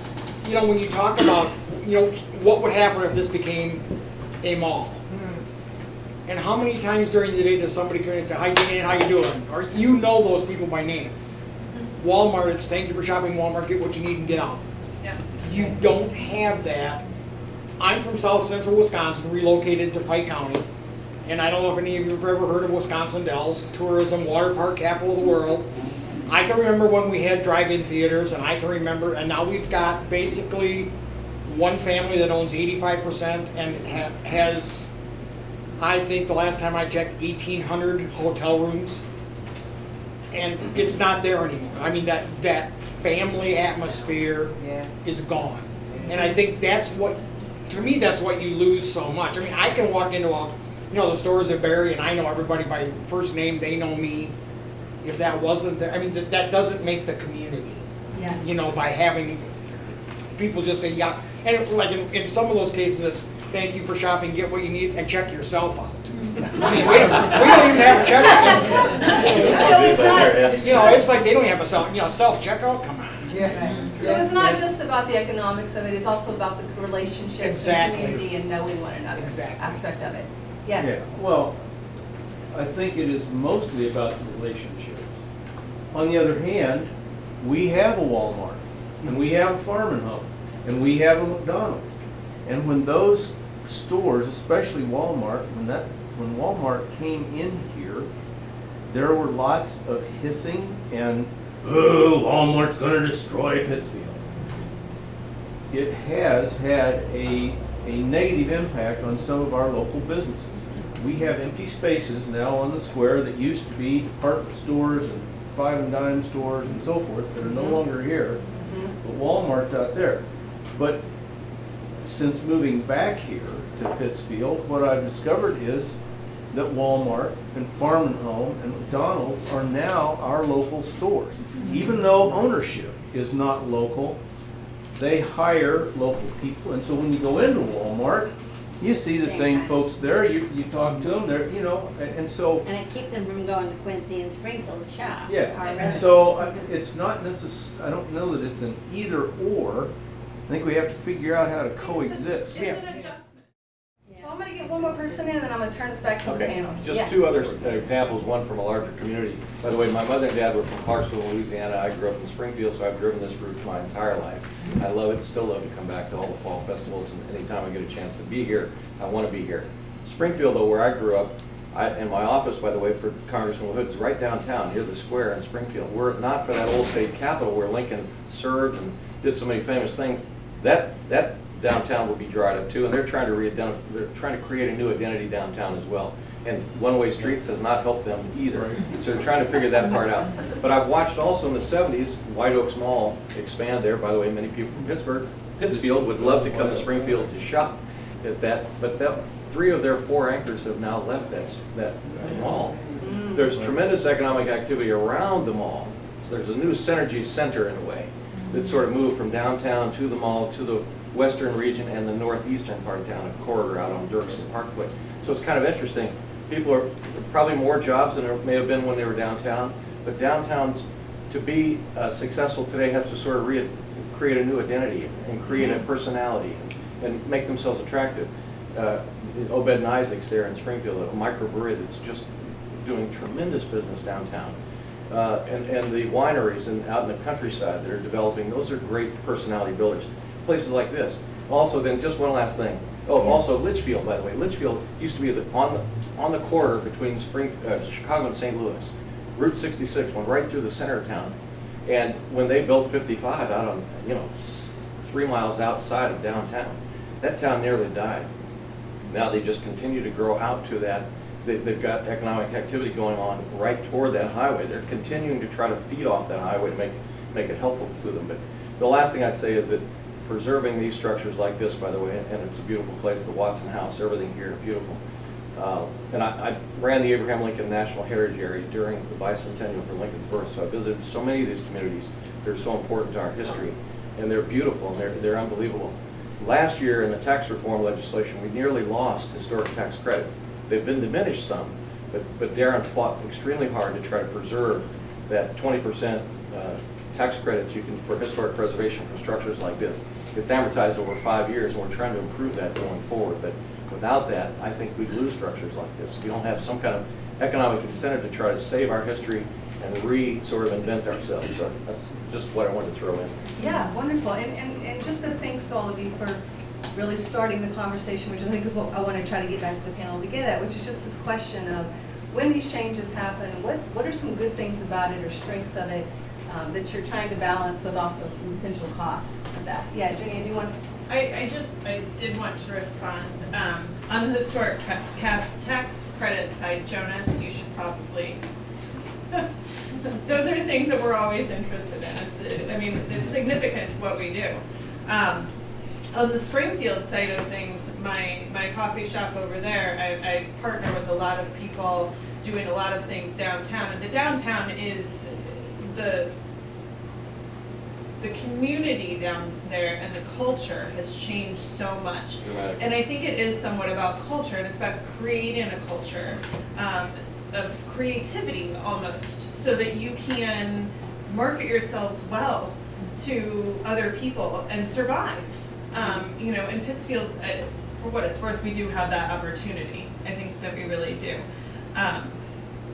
you know, when you talk about, you know, what would happen if this became a mall? And how many times during the day does somebody come in and say, hi Jane Ann, how you doing? Or you know those people by name. Walmart, it's thank you for shopping Walmart, get what you need and get out. Yeah. You don't have that. I'm from South Central Wisconsin, relocated to Pike County. And I don't know if any of you have ever heard of Wisconsin Dells, tourism, water park capital of the world. I can remember when we had drive-in theaters, and I can remember, and now we've got basically one family that owns 85% and has, I think the last time I checked, 1,800 hotel rooms. And it's not there anymore. I mean, that family atmosphere is gone. And I think that's what, to me, that's what you lose so much. I mean, I can walk into the stores at Barry, and I know everybody by first name, they know me. If that wasn't there, I mean, that doesn't make the community. Yes. You know, by having people just say, yeah. And like in some of those cases, it's thank you for shopping, get what you need, and check yourself out. I mean, we don't even have a checkout. So it's not, You know, it's like they don't have a self-checkout, come on. so it's not just about the economics of it, it's also about the relationships Exactly. and community and knowing one another Exactly. aspect of it. Yes. Yeah, well, I think it is mostly about the relationships. On the other hand, we have a Walmart, and we have a Farm and Home, and we have a McDonald's. And when those stores, especially Walmart, when Walmart came in here, there were lots of hissing and, oh, Walmart's going to destroy Pittsfield. It has had a negative impact on some of our local businesses. We have empty spaces now on the square that used to be department stores and five and dime stores and so forth that are no longer here. but Walmart's out there. But since moving back here to Pittsfield, what I've discovered is that Walmart and Farm and Home and McDonald's are now our local stores. Even though ownership is not local, they hire local people, and so when you go into Walmart, you see the same folks there, you talk to them, they're, you know, and so. And it keeps them from going to Quincy and Springfield to shop. Yeah, Our and residents. so it's not I don't know that it's an either or. I think we have to figure out how to coexist. It's an adjustment. So I'm gonna get one more person in, and then I'm gonna turn us back to the Okay, panel. just Yeah. two other examples, one from a larger community. By the way, my mother and dad were from Clarksville, Louisiana. I grew up in Springfield, so I've driven this route my entire life. I love it, still love to come back to all the fall festivals, and anytime I get a chance to be here, I want to be here. Springfield, though, where I grew up, and my office, by the way, for Congressman Hood's right downtown, near the square in Springfield. Were it not for that old state capitol where Lincoln served and did so many famous things, that downtown will be dried up too, and they're trying to create a new identity downtown as well. And one-way streets has not helped them either. So they're trying to figure that part out. But I've watched also in the 70s, White Oaks Mall expand there. By the way, many people from Pittsfield would love to come to Springfield to shop at that, but three of their four anchors have now left that mall. There's tremendous economic activity around the mall. So there's a new synergy center in a way that sort of moved from downtown to the mall to the western region and the northeastern part of town, a corridor out on Dirksen Parkway. So it's kind of interesting. People are probably more jobs than there may have been when they were downtown, but downtowns, to be successful today, have to sort of create a new identity and create a personality and make themselves attractive. Obed and Isaac's there in Springfield, a microbrewery that's just doing tremendous business downtown. And the wineries out in the countryside that are developing, those are great personality builders. Places like this. Also, then just one last thing. Oh, also Litchfield, by the way. Litchfield used to be on the corridor between Chicago and St. Louis. Route 66 went right through the center of town. And when they built 55 out on, 3 miles outside of downtown, that town nearly died. Now they just continue to grow out to that. They've got economic activity going on right toward that highway. They're continuing to try to feed off that highway to make it helpful to them. But the last thing I'd say is that preserving these structures like this, by the way, and it's a beautiful place, the Watson House, everything here, beautiful. And I ran the Abraham Lincoln National Heritage Area during the bicentennial for Lincoln's birth, so I visited so many of these communities. They're so important to our history, and they're beautiful, and they're unbelievable. Last year in the tax reform legislation, we nearly lost historic tax credits. They've been diminished some, but Darren fought extremely hard to try to preserve that 20% tax credit you can for historic preservation for structures like this. It's amortized over 5 years, and we're trying to improve that going forward. But without that, I think we'd lose structures like this. If we don't have some kind of economic incentive to try to save our history and sort of invent ourselves. So that's just what I wanted to throw in. Yeah, wonderful. And just a thanks to all of you for really starting the conversation, which I think is what I want to try to get back to the panel to get at, which is just this question of when these changes happen, what are some good things about it or strengths of it that you're trying to balance, but also some potential costs of that. Yeah, Jenny, do you want? I did want to respond. On the historic tax credit side, Jonas, you should probably, those are things that we're always interested in. It's significant to what we do. On the Springfield side of things, my coffee shop over there, I partner with a lot of people doing a lot of things downtown. And the downtown is the community down there, and the culture has changed so much. Dramatic. And I think it is somewhat about culture, and it's about creating a culture of creativity almost, so that you can market yourselves well to other people and survive. In Pittsfield, for what it's worth, we do have that opportunity. I think that we really do. I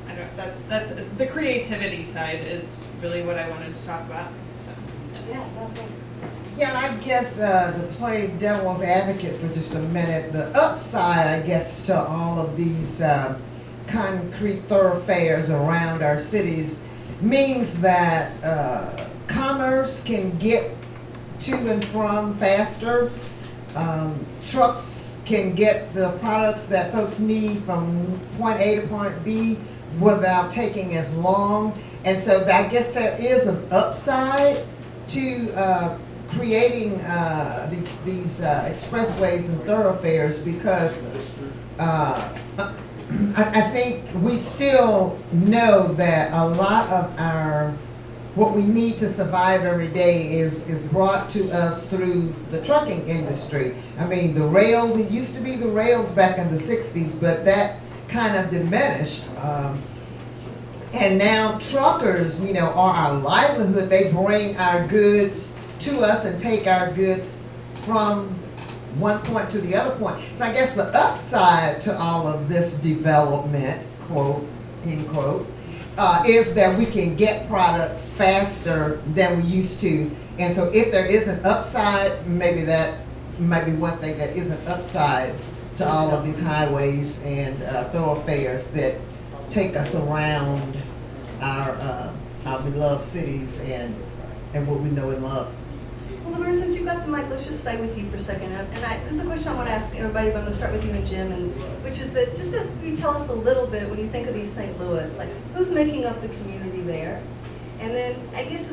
don't know, that's the creativity side is really what I wanted to talk about. So, Yeah, lovely. Yeah, and I guess to play devil's advocate for just a minute, the upside, I guess, to all of these concrete thoroughfares around our cities means that commerce can get to and from faster. Trucks can get the products that folks need from point A to point B without taking as long. And so I guess there is an upside to creating these expressways and thoroughfares because I think we still know that a lot of what we need to survive every day is brought to us through the trucking industry. I mean, the rails, it used to be the rails back in the 60s, but that kind of diminished. And now truckers, are our livelihood. They bring our goods to us and take our goods from one point to the other point. So I guess the upside to all of this development, quote, end quote, is that we can get products faster than we used to. And so if there is an upside, maybe that might be one thing that is an upside to all of these highways and thoroughfares that take us around our beloved cities and what we know and love. Well, Leverne, since you've got the mic, let's just stay with you for a second. This is a question I want to ask everybody, but I'm going to start with you and Jim, which is that just that you tell us a little bit when you think of East St. Louis, like who's making up the community there? And then I guess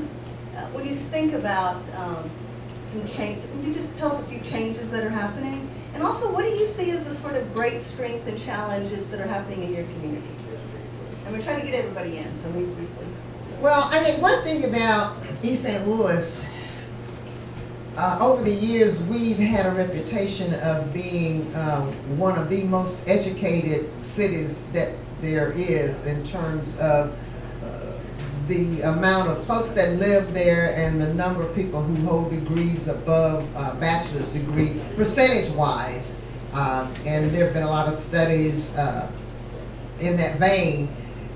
when you think about some change, can you just tell us a few changes that are happening? And also, what do you see as the sort of great strength and challenges that are happening in your community? And we're trying to get everybody in, so move briefly. Well, I think one thing about East St. Louis, over the years, we've had a reputation of being one of the most educated cities that there is in terms of the amount of folks that live there and the number of people who hold degrees above bachelor's degree, percentage-wise. And there have been a lot of studies in that vein.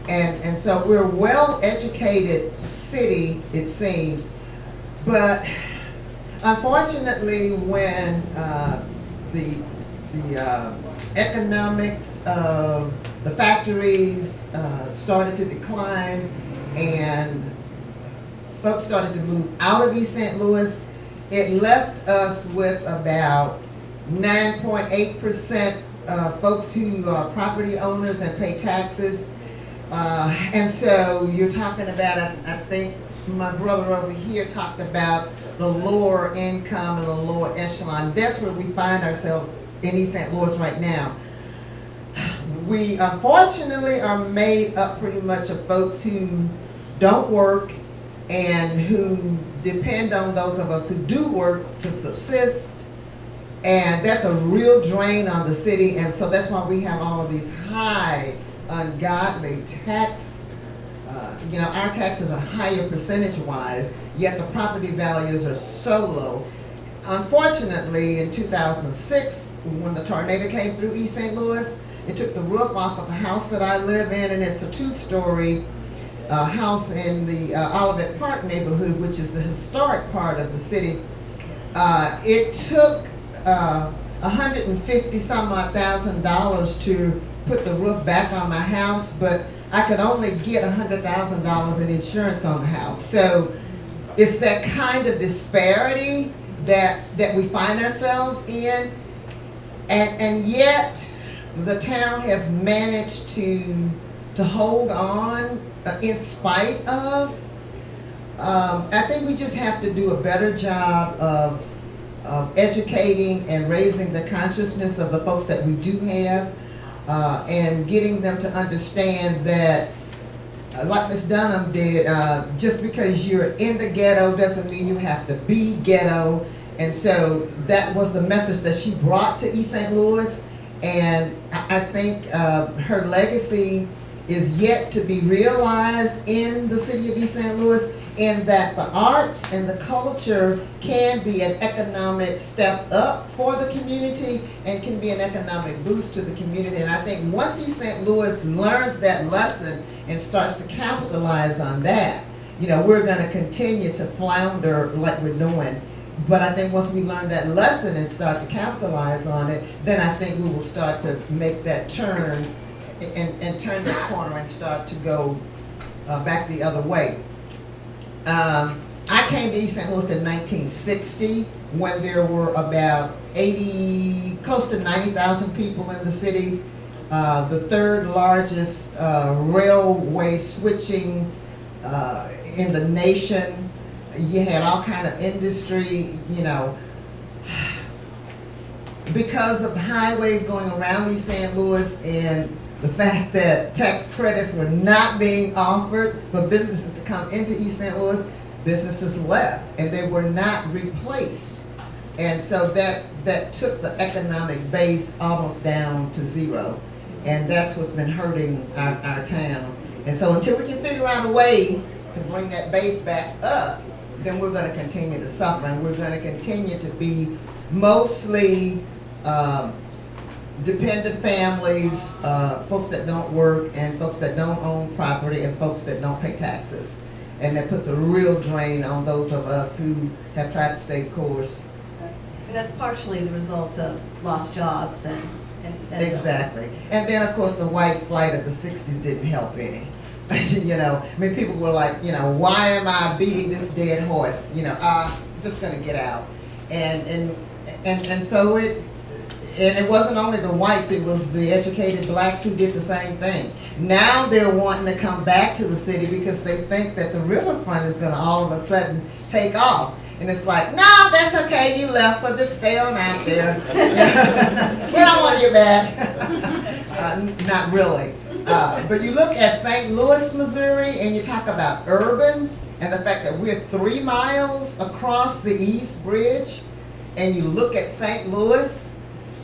And so we're a well-educated city, it seems, but unfortunately, when the economics of the factories started to decline and folks started to move out of East St. Louis, it left us with about 9.8% folks who are property owners and pay taxes. And so you're talking about, I think my brother over here talked about the lower income and the lower echelon. That's where we find ourselves in East St. Louis right now. We unfortunately are made up pretty much of folks who don't work and who depend on those of us who do work to subsist. And that's a real drain on the city. And so that's why we have all of these high, ungodly tax. Our taxes are higher percentage-wise, yet the property values are so low. Unfortunately, in 2006, when the tornado came through East St. Louis, it took the roof off of the house that I live in, and it's a two-story house in the Olivet Park neighborhood, which is the historic part of the city. It took $150,000 to put the roof back on my house, but I could only get $100,000 in insurance on the house. So it's that kind of disparity that we find ourselves in, and yet the town has managed to hold on in spite of. I think we just have to do a better job of educating and raising the consciousness of the folks that we do have. And getting them to understand that, like Ms. Dunham did, just because you're in the ghetto doesn't mean you have to be ghetto. And so that was the message that she brought to East St. Louis. And I think her legacy is yet to be realized in the city of East St. Louis, in that the arts and the culture can be an economic step up for the community and can be an economic boost to the community. And I think once East St. Louis learns that lesson and starts to capitalize on that, we're going to continue to flounder like we're doing. But I think once we learn that lesson and start to capitalize on it, then I think we will start to make that turn and turn the corner and start to go back the other way. I came to East St. Louis in 1960 when there were about close to 90,000 people in the city. The third largest railway switching in the nation. You had all kind of industry, because of highways going around East St. Louis and the fact that tax credits were not being offered for businesses to come into East St. Louis, businesses left and they were not replaced. And so that took the economic base almost down to zero. And that's what's been hurting our town. And so until we can figure out a way to bring that base back up, then we're going to continue to suffer, and we're going to continue to be mostly dependent families, folks that don't work, and folks that don't own property, and folks that don't pay taxes. And that puts a real drain on those of us who have tried to stay course. And that's partially the result of lost jobs and Exactly. And then, of course, the white flight of the 60s didn't help any. People were like, why am I beating this dead horse? I'm just going to get out. And so it wasn't only the whites, it was the educated blacks who did the same thing. Now they're wanting to come back to the city because they think that the riverfront is going to all of a sudden take off. And it's like, no, that's okay, you left, so just stay on out there. We don't want you back. Not really. But you look at St. Louis, Missouri, and you talk about urban, and the fact that we're 3 miles across the East Bridge, and you look at St. Louis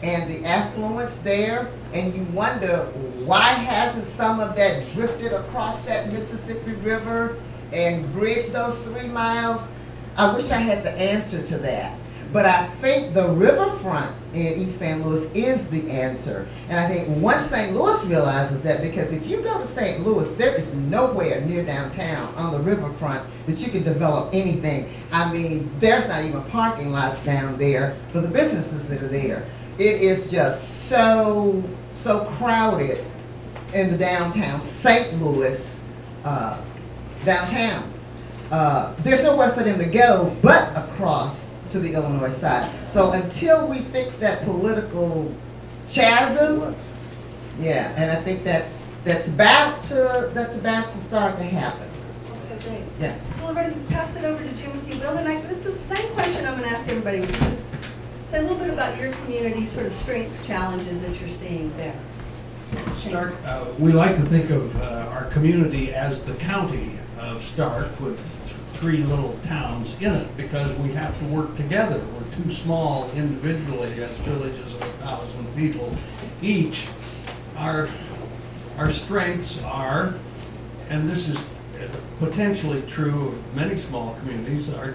and the affluence there, and you wonder why hasn't some of that drifted across that Mississippi River and bridged those 3 miles? I wish I had the answer to that. But I think the riverfront in East St. Louis is the answer. And I think once St. Louis realizes that, because if you go to St. Louis, there is nowhere near downtown on the riverfront that you can develop anything. I mean, there's not even parking lots down there for the businesses that are there. It is just so crowded in the downtown St. Louis downtown. There's nowhere for them to go but across to the Illinois side. So until we fix that political chasm, yeah, and I think that's about to start to happen. Okay, great. Yeah. So Leverne, pass it over to Jim with you, Bill. And this is the same question I'm going to ask everybody, which is say a little bit about your community, sort of strengths, challenges that you're seeing there. We like to think of our community as the county of Stark with 3 little towns in it, because we have to work together. We're too small individually as villages of 1,000 people each. Our strengths are, and this is potentially true of many small communities, our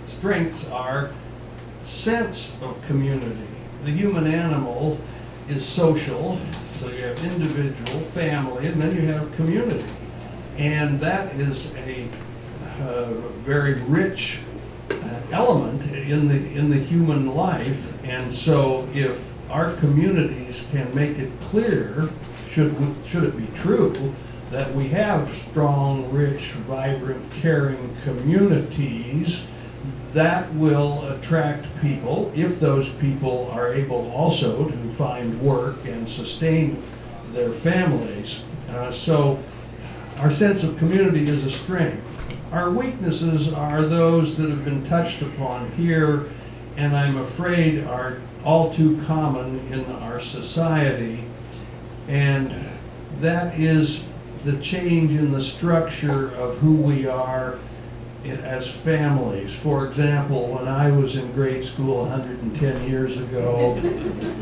strengths are sense of community. The human animal is social, so you have individual, family, and then you have community. And that is a very rich element in the human life. And so if our communities can make it clear, should it be true, that we have strong, rich, vibrant, caring communities, that will attract people, if those people are able also to find work and sustain their families. So our sense of community is a strength. Our weaknesses are those that have been touched upon here, and I'm afraid are all too common in our society, and that is the change in the structure of who we are as families. For example, when I was in grade school 110 years ago,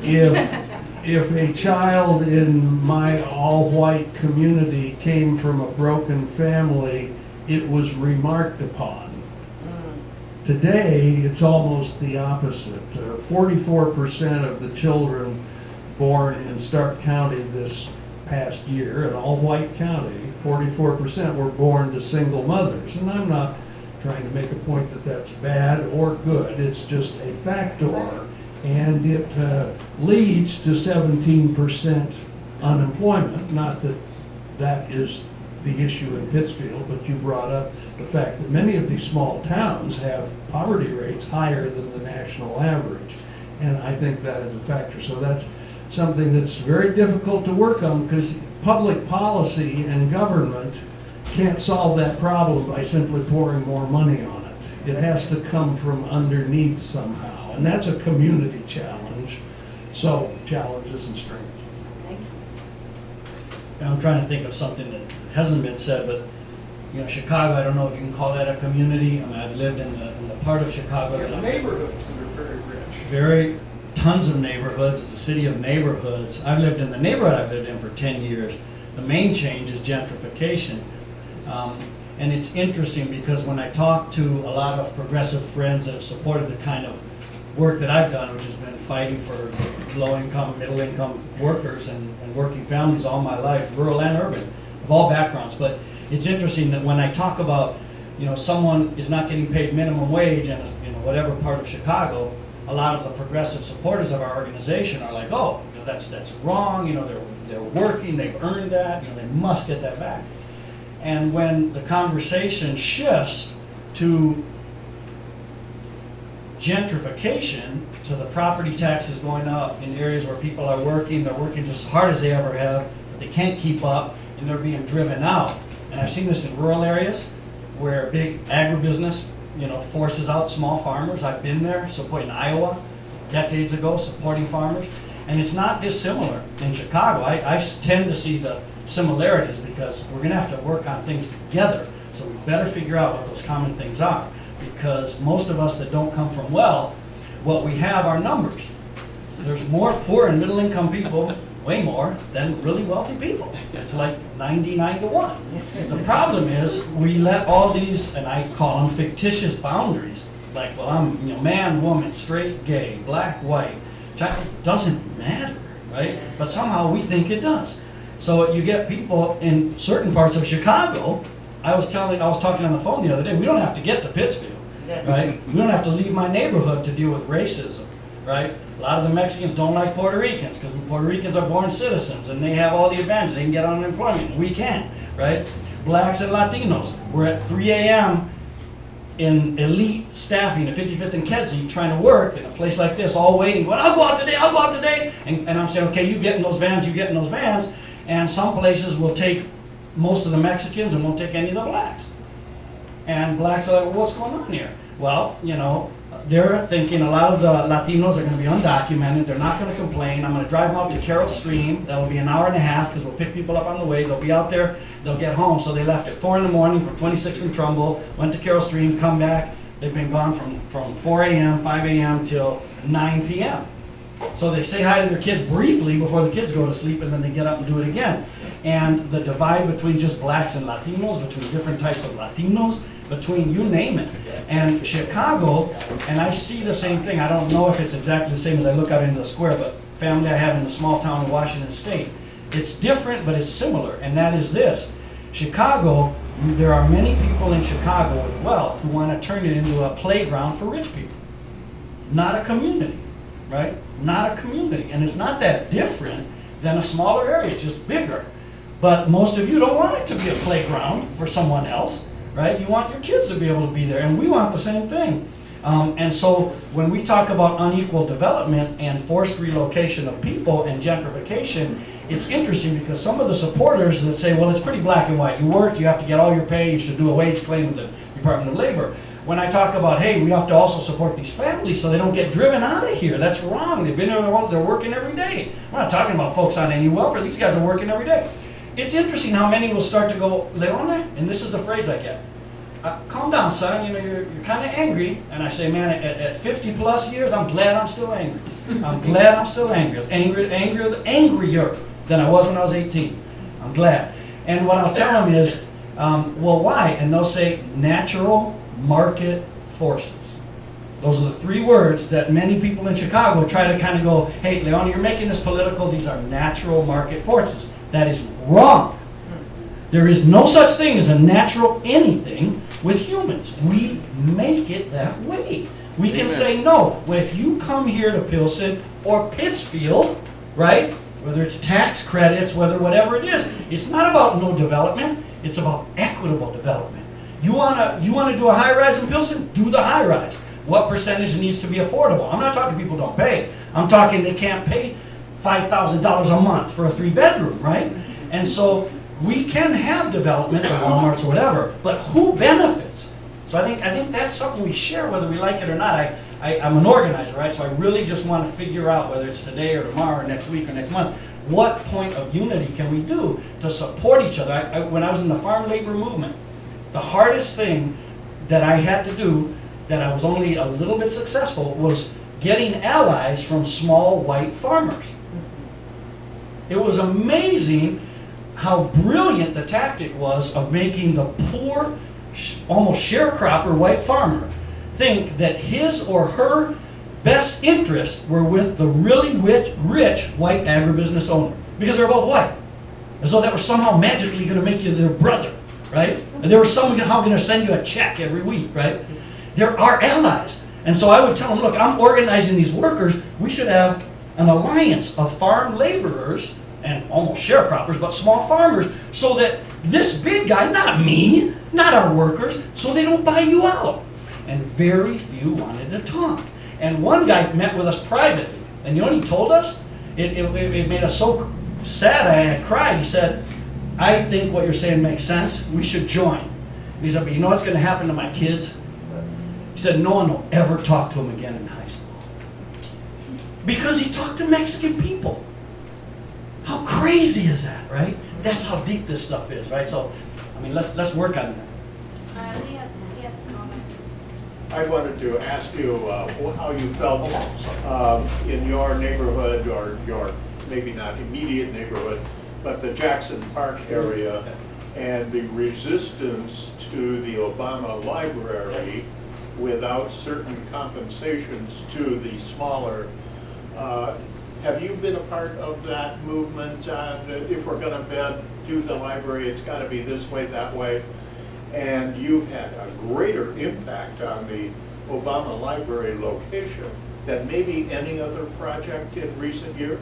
if a child in my all-white community came from a broken family, it was remarked upon. Today, it's almost the opposite. 44% of the children born in Stark County this past year, an all-white county, 44% were born to single mothers. And I'm not trying to make a point that that's bad or good, it's just a factor. And it leads to 17% unemployment. Not that that is the issue in Pittsfield, but you brought up the fact that many of these small towns have poverty rates higher than the national average. And I think that is a factor. So that's something that's very difficult to work on, because public policy and government can't solve that problem by simply pouring more money on it. It has to come from underneath somehow, and that's a community challenge. So, challenges and strengths. Thank you. And I'm trying to think of something that hasn't been said, but, you know, Chicago, I don't know if you can call that a community. I mean, I've lived in the part of Chicago that I'm Neighborhoods that are very rich. very, tons of neighborhoods. It's a city of neighborhoods. I've lived in the neighborhood I've lived in for 10 years. The main change is gentrification. And it's interesting because when I talk to a lot of progressive friends that have supported the kind of work that I've done, which has been fighting for low-income, middle-income workers and working families all my life, rural and urban, of all backgrounds. But it's interesting that when I talk about, you know, someone is not getting paid minimum wage in you know, whatever part of Chicago, a lot of the progressive supporters of our organization are like, oh, you know, that's wrong. You know, they're working, they've earned that. You know, they must get that back. And when the conversation shifts to gentrification, to the property taxes going up in areas where people are working, they're working just as hard as they ever have, but they can't keep up, and they're being driven out. And I've seen this in rural areas where big agribusiness, you know, forces out small farmers. I've been there, supporting Iowa decades ago, supporting farmers. And it's not dissimilar in Chicago. I tend to see the similarities because we're going to have to work on things together. So we better figure out what those common things are, because most of us that don't come from wealth, what we have are numbers. There's more poor and middle income people, way more, than really wealthy people. It's like 99 to 1. The problem is we let all these, and I call them fictitious boundaries, like, well, I'm, you know, man, woman, straight, gay, black, white. It doesn't matter, right? But somehow we think it does. So you get people in certain parts of Chicago. I was talking on the phone the other day, we don't have to get to Pittsfield, right? We don't have to leave my neighborhood to deal with racism, right? A lot of the Mexicans don't like Puerto Ricans because Puerto Ricans are born citizens and they have all the advantages. They can get unemployment. We can't, right? Blacks and Latinos. We're at 3 a.m. in elite staffing at 55th and Kedzie trying to work in a place like this, all waiting, going, I'll go out today. And I'm saying, okay, you get in those vans. And some places will take most of the Mexicans and won't take any of the blacks. And blacks are like, well, what's going on here? Well, you know, they're thinking a lot of the Latinos are going to be undocumented. They're not going to complain. I'm going to drive them out to Carroll Stream. That will be an hour and a half because we'll pick people up on the way. They'll be out there. They'll get home. So they left at 4 in the morning from 26th and Trumbull, went to Carroll Stream, come back. They've been gone from 4 a.m., 5 a.m. till 9 p.m. So they say hi to their kids briefly before the kids go to sleep, and then they get up and do it again. And the divide between just blacks and Latinos, between different types of Latinos, between you name it. And Chicago, and I see the same thing. I don't know if it's exactly the same as I look out into the square, but family I have in the small town of Washington State. It's different, but it's similar, and that is this. Chicago, there are many people in Chicago with wealth who want to turn it into a playground for rich people. Not a community, right? Not a community. And it's not that different than a smaller area, it's just bigger. But most of you don't want it to be a playground for someone else, right? You want your kids to be able to be there, and we want the same thing. And so when we talk about unequal development and forced relocation of people and gentrification, it's interesting because some of the supporters that say, well, it's pretty black and white. You work, you have to get all your pay, you should do a wage claim with the Department of Labor. When I talk about, hey, we have to also support these families so they don't get driven out of here, that's wrong. They've been there, they're working every day. We're not talking about folks on any welfare. These guys are working every day. It's interesting how many will start to go, Leone, and this is the phrase I get. Calm down, son. You know, you're kind of angry. And I say, man, at 50 plus years, I'm glad I'm still angry. I'm glad I'm still angry. Angrier than I was when I was 18. I'm glad. And what I'll tell them is, well, why? And they'll say, natural market forces. Those are the three words that many people in Chicago try to kind of go, hey, Leone, you're making this political. These are natural market forces. That is wrong. There is no such thing as a natural anything with humans. We make it that way. We can say no. Well, if you come here to Pilsen or Pittsfield, right, whether it's tax credits, whatever it is, it's not about no development. It's about equitable development. You wanna do a high-rise in Pilsen? Do the high-rise. What percentage needs to be affordable? I'm not talking people don't pay. I'm talking they can't pay $5,000 a month for a 3-bedroom, right? And so we can have development, the Walmarts or whatever, but who benefits? So I think that's something we share whether we like it or not. I'm an organizer, right? So I really just want to figure out whether it's today or tomorrow or next week or next month, what point of unity can we do to support each other? When I was in the farm labor movement, the hardest thing that I had to do, that I was only a little bit successful, was getting allies from small white farmers. It was amazing how brilliant the tactic was of making the poor, almost sharecropper white farmer think that his or her best interests were with the really rich white agribusiness owner, because they're both white, as though that was somehow magically going to make you their brother, right? And they were somehow going to send you a check every week, right? They're our allies. And so I would tell them, look, I'm organizing these workers. We should have an alliance of farm laborers and almost sharecroppers, but small farmers, so that this big guy, not me, not our workers, so they don't buy you out. And very few wanted to talk. And one guy met with us privately, and you know what he told us? It made us so sad I had cried. He said, I think what you're saying makes sense. We should join. And he said, but you know what's going to happen to my kids? He said, no one will ever talk to him again in high school. Because he talked to Mexican people. How crazy is that, right? That's how deep this stuff is, right? So, I mean, let's work on that. I wanted to ask you how you felt in your neighborhood, or your maybe not immediate neighborhood, but the Jackson Park area, and the resistance to the Obama Library without certain compensations to the smaller. Have you been a part of that movement? If we're going to do the library, it's got to be this way, that way. And you've had a greater impact on the Obama Library location than maybe any other project in recent years?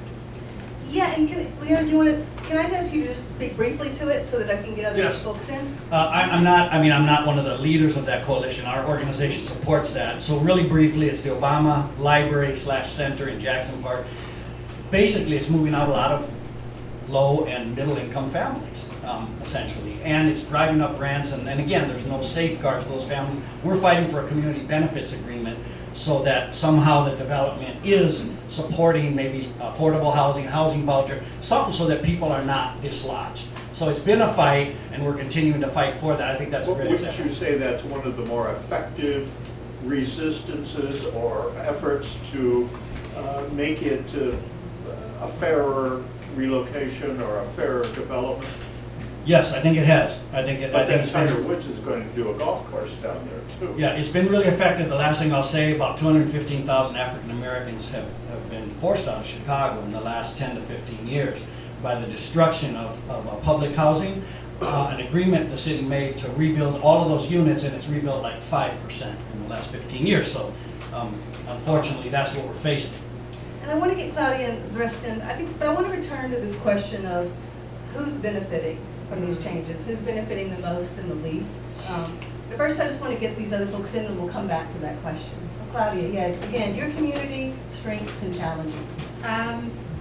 Yeah, and Leone, can I ask you to just speak briefly to it so that I can get other folks in? I'm not one of the leaders of that coalition. Our organization supports that. So really briefly, it's the Obama Library / Center in Jackson Park. Basically, it's moving out a lot of low and middle income families, essentially. And it's driving up rents, and again, there's no safeguards for those families. We're fighting for a community benefits agreement so that somehow the development is supporting maybe affordable housing, housing voucher, something so that people are not dislodged. So it's been a fight, and we're continuing to fight for that. I think that's a great example. Wouldn't you say that's one of the more effective resistances or efforts to make it a fairer relocation or a fairer development? Yes, I think it has. But then Tiger Woods is going to do a golf course down there too. Yeah, it's been really effective. The last thing I'll say, about 215,000 African Americans have been forced out of Chicago in the last 10 to 15 years by the destruction of public housing. An agreement the city made to rebuild all of those units, and it's rebuilt like 5% in the last 15 years. So unfortunately, that's what we're facing. And I want to get Claudia and the rest in, but I want to return to this question of who's benefiting from these changes, who's benefiting the most and the least. But first, I just want to get these other folks in, and we'll come back to that question. So Claudia, yeah, again, your community strengths and challenges.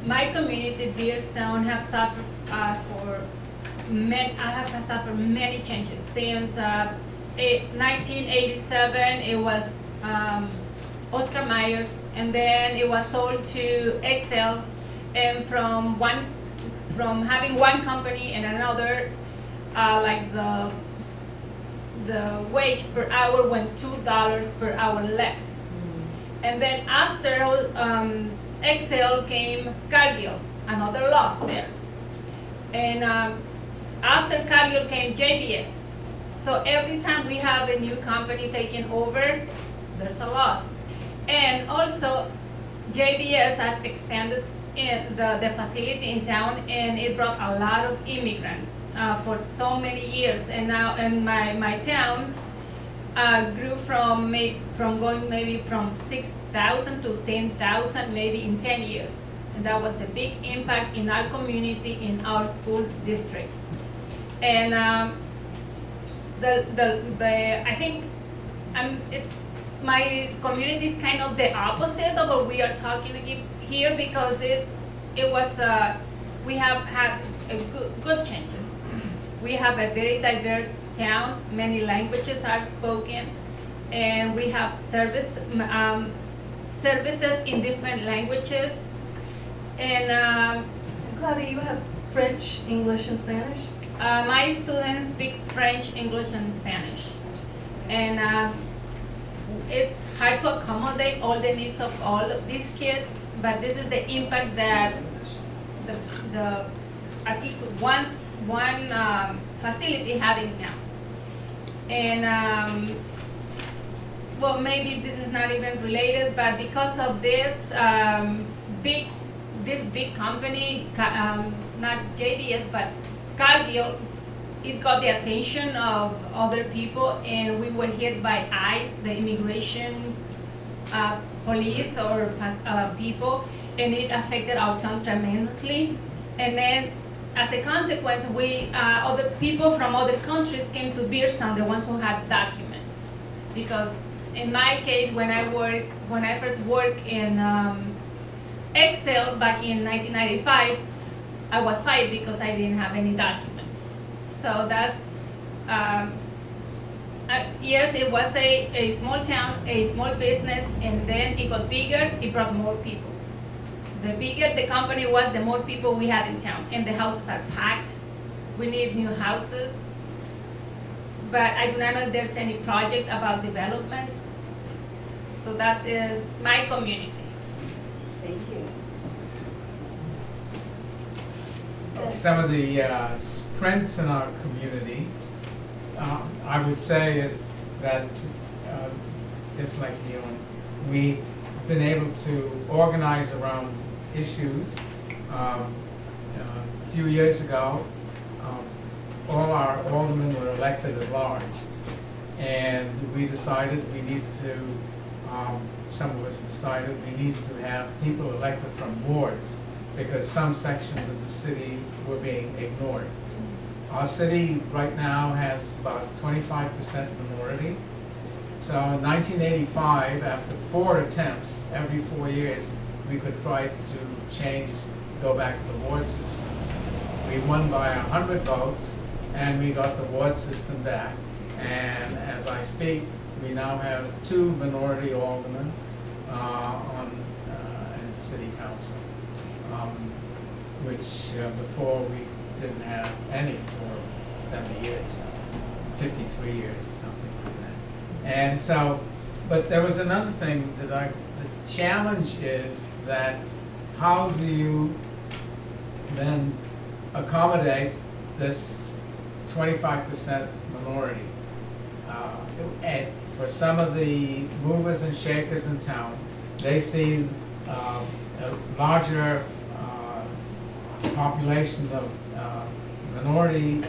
My community, Beardstown, have suffered suffered many changes since 1987. It was Oscar Myers, and then it was sold to Excel, and from having one company and another, like the wage per hour went $2 per hour less. And then after Excel came Cargill, another loss there. And after Cargill came JBS. So every time we have a new company taking over, there's a loss. And also, JBS has expanded in the facility in town, and it brought a lot of immigrants for so many years. And now, in my town grew from going maybe from 6,000 to 10,000 maybe in 10 years. And that was a big impact in our community, in our school district. And I think my community is kind of the opposite of what we are talking here, because we have had good changes. We have a very diverse town, many languages are spoken, and we have services in different languages. And Claudia, you have French, English, and Spanish? my students speak French, English, and Spanish. And it's hard to accommodate all the needs of all of these kids, but this is the impact that the at least one facility had in town. And well, maybe this is not even related, but because of this big company, not JDS, but Cardio, it got the attention of other people, and we were hit by ICE, the immigration police or people, and it affected our town tremendously. And then, as a consequence, other people from other countries came to Beardstown, the ones who had documents. Because in my case, when I first worked in Excel back in 1995, I was fired because I didn't have any documents. So that's, yes, it was a small town, a small business, and then it got bigger, it brought more people. The bigger the company was, the more people we had in town, and the houses are packed. We need new houses. But I do not know if there's any project about development. So that is my community. Thank you. Some of the strengths in our community, I would say, is that just like Leone, we've been able to organize around issues. A few years ago, all our aldermen were elected at large, and we decided we needed to, some of us decided we needed to have people elected from wards, because some sections of the city were being ignored. Our city right now has about 25% minority. So in 1985, after 4 attempts, every 4 years, we could try to change, go back to the ward system. We won by 100 votes, and we got the ward system back. And as I speak, we now have 2 minority aldermen in the city council. Which before we didn't have any for 70 years, 53 years or something like that. And so, but there was another thing that the challenge is that how do you then accommodate this 25% minority? And for some of the movers and shakers in town, they see a larger population of minority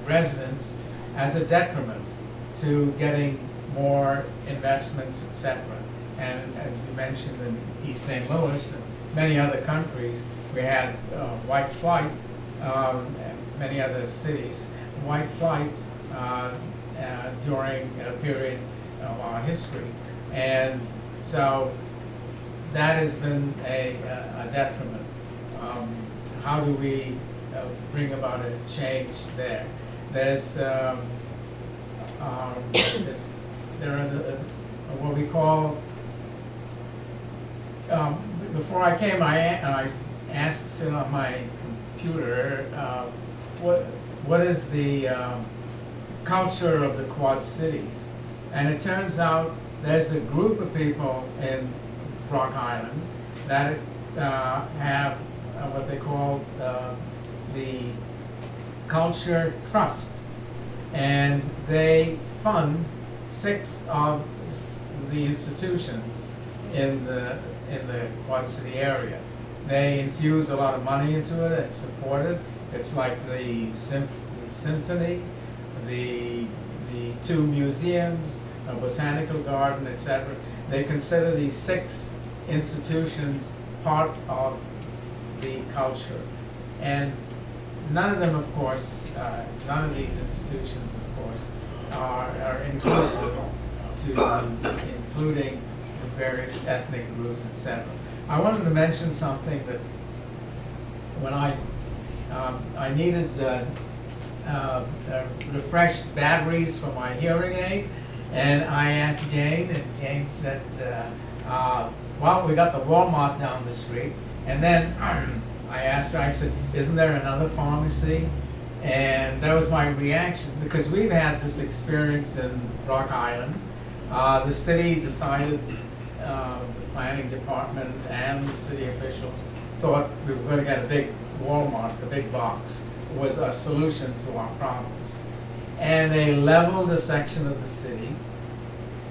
residents as a detriment to getting more investments, etc. And as you mentioned in East St. Louis and many other countries, we had white flight, and many other cities, white flight during a period of our history. And so that has been a detriment. How do we bring about a change there? There are what we call, before I came, I asked on my computer, what is the culture of the Quad Cities? And it turns out there's a group of people in Rock Island that have what they call the Culture Trust, and they fund 6 of the institutions in the Quad City area. They infuse a lot of money into it and support it. It's like the symphony, the 2 museums, a botanical garden, etc. They consider these 6 institutions part of the culture. And none of them, of course, none of these institutions, of course, are inclusive to including the various ethnic groups, etc. I wanted to mention something that when I needed refreshed batteries for my hearing aid. And I asked Jane, and Jane said, well, we got the Walmart down the street. And then I asked her, I said, isn't there another pharmacy? And that was my reaction, because we've had this experience in Rock Island. The city decided, the planning department and the city officials thought we were going to get a big Walmart, a big box, was a solution to our problems. And they leveled a section of the city,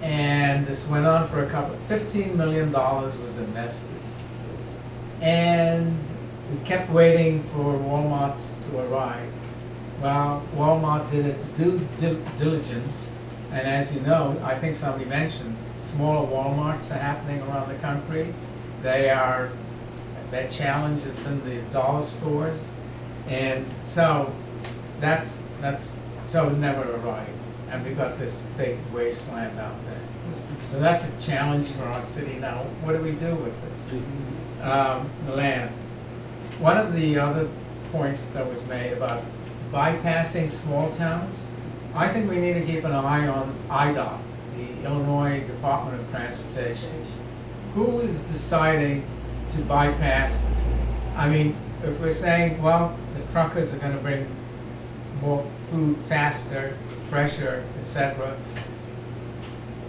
and this went on for $15 million was invested. And we kept waiting for Walmart to arrive. Well, Walmart did its due diligence, and as you know, I think somebody mentioned, smaller Walmarts are happening around the country. Their challenge is in the dollar stores, and so so it never arrived, and we got this big wasteland out there. So that's a challenge for our city now. What do we do with this? The land. One of the other points that was made about bypassing small towns, I think we need to keep an eye on IDOT, the Illinois Department of Transportation. Who is deciding to bypass this? I mean, if we're saying, well, the truckers are going to bring more food faster, fresher, etc.,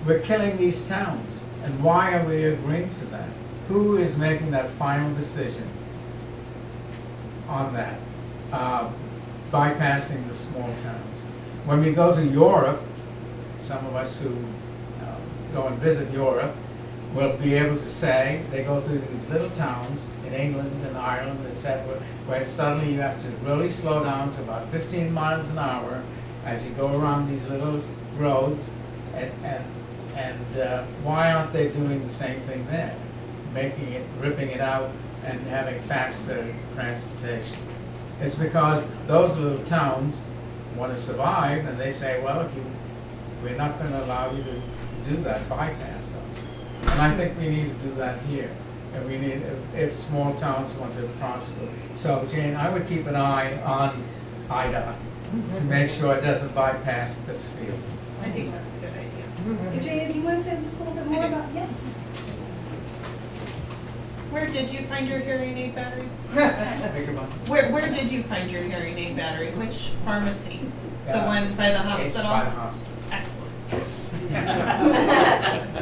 we're killing these towns. And why are we agreeing to that? Who is making that final decision on that? Bypassing the small towns. When we go to Europe, some of us who go and visit Europe will be able to say, they go through these little towns in England and Ireland, etc., where suddenly you have to really slow down to about 15 miles an hour as you go around these little roads. And why aren't they doing the same thing there? Ripping it out and having faster transportation. It's because those little towns want to survive, and they say, well, we're not going to allow you to do that bypass. And I think we need to do that here. And we need, if small towns want to prosper. So Jane, I would keep an eye on IDOT to make sure it doesn't bypass Pittsfield. I think that's a good idea. Jane, do you want to say just a little bit more about, yeah? Where did you find your hearing aid battery? Make a month. Where did you find your hearing aid battery? Which pharmacy? The one by the hospital? By the hospital. Excellent.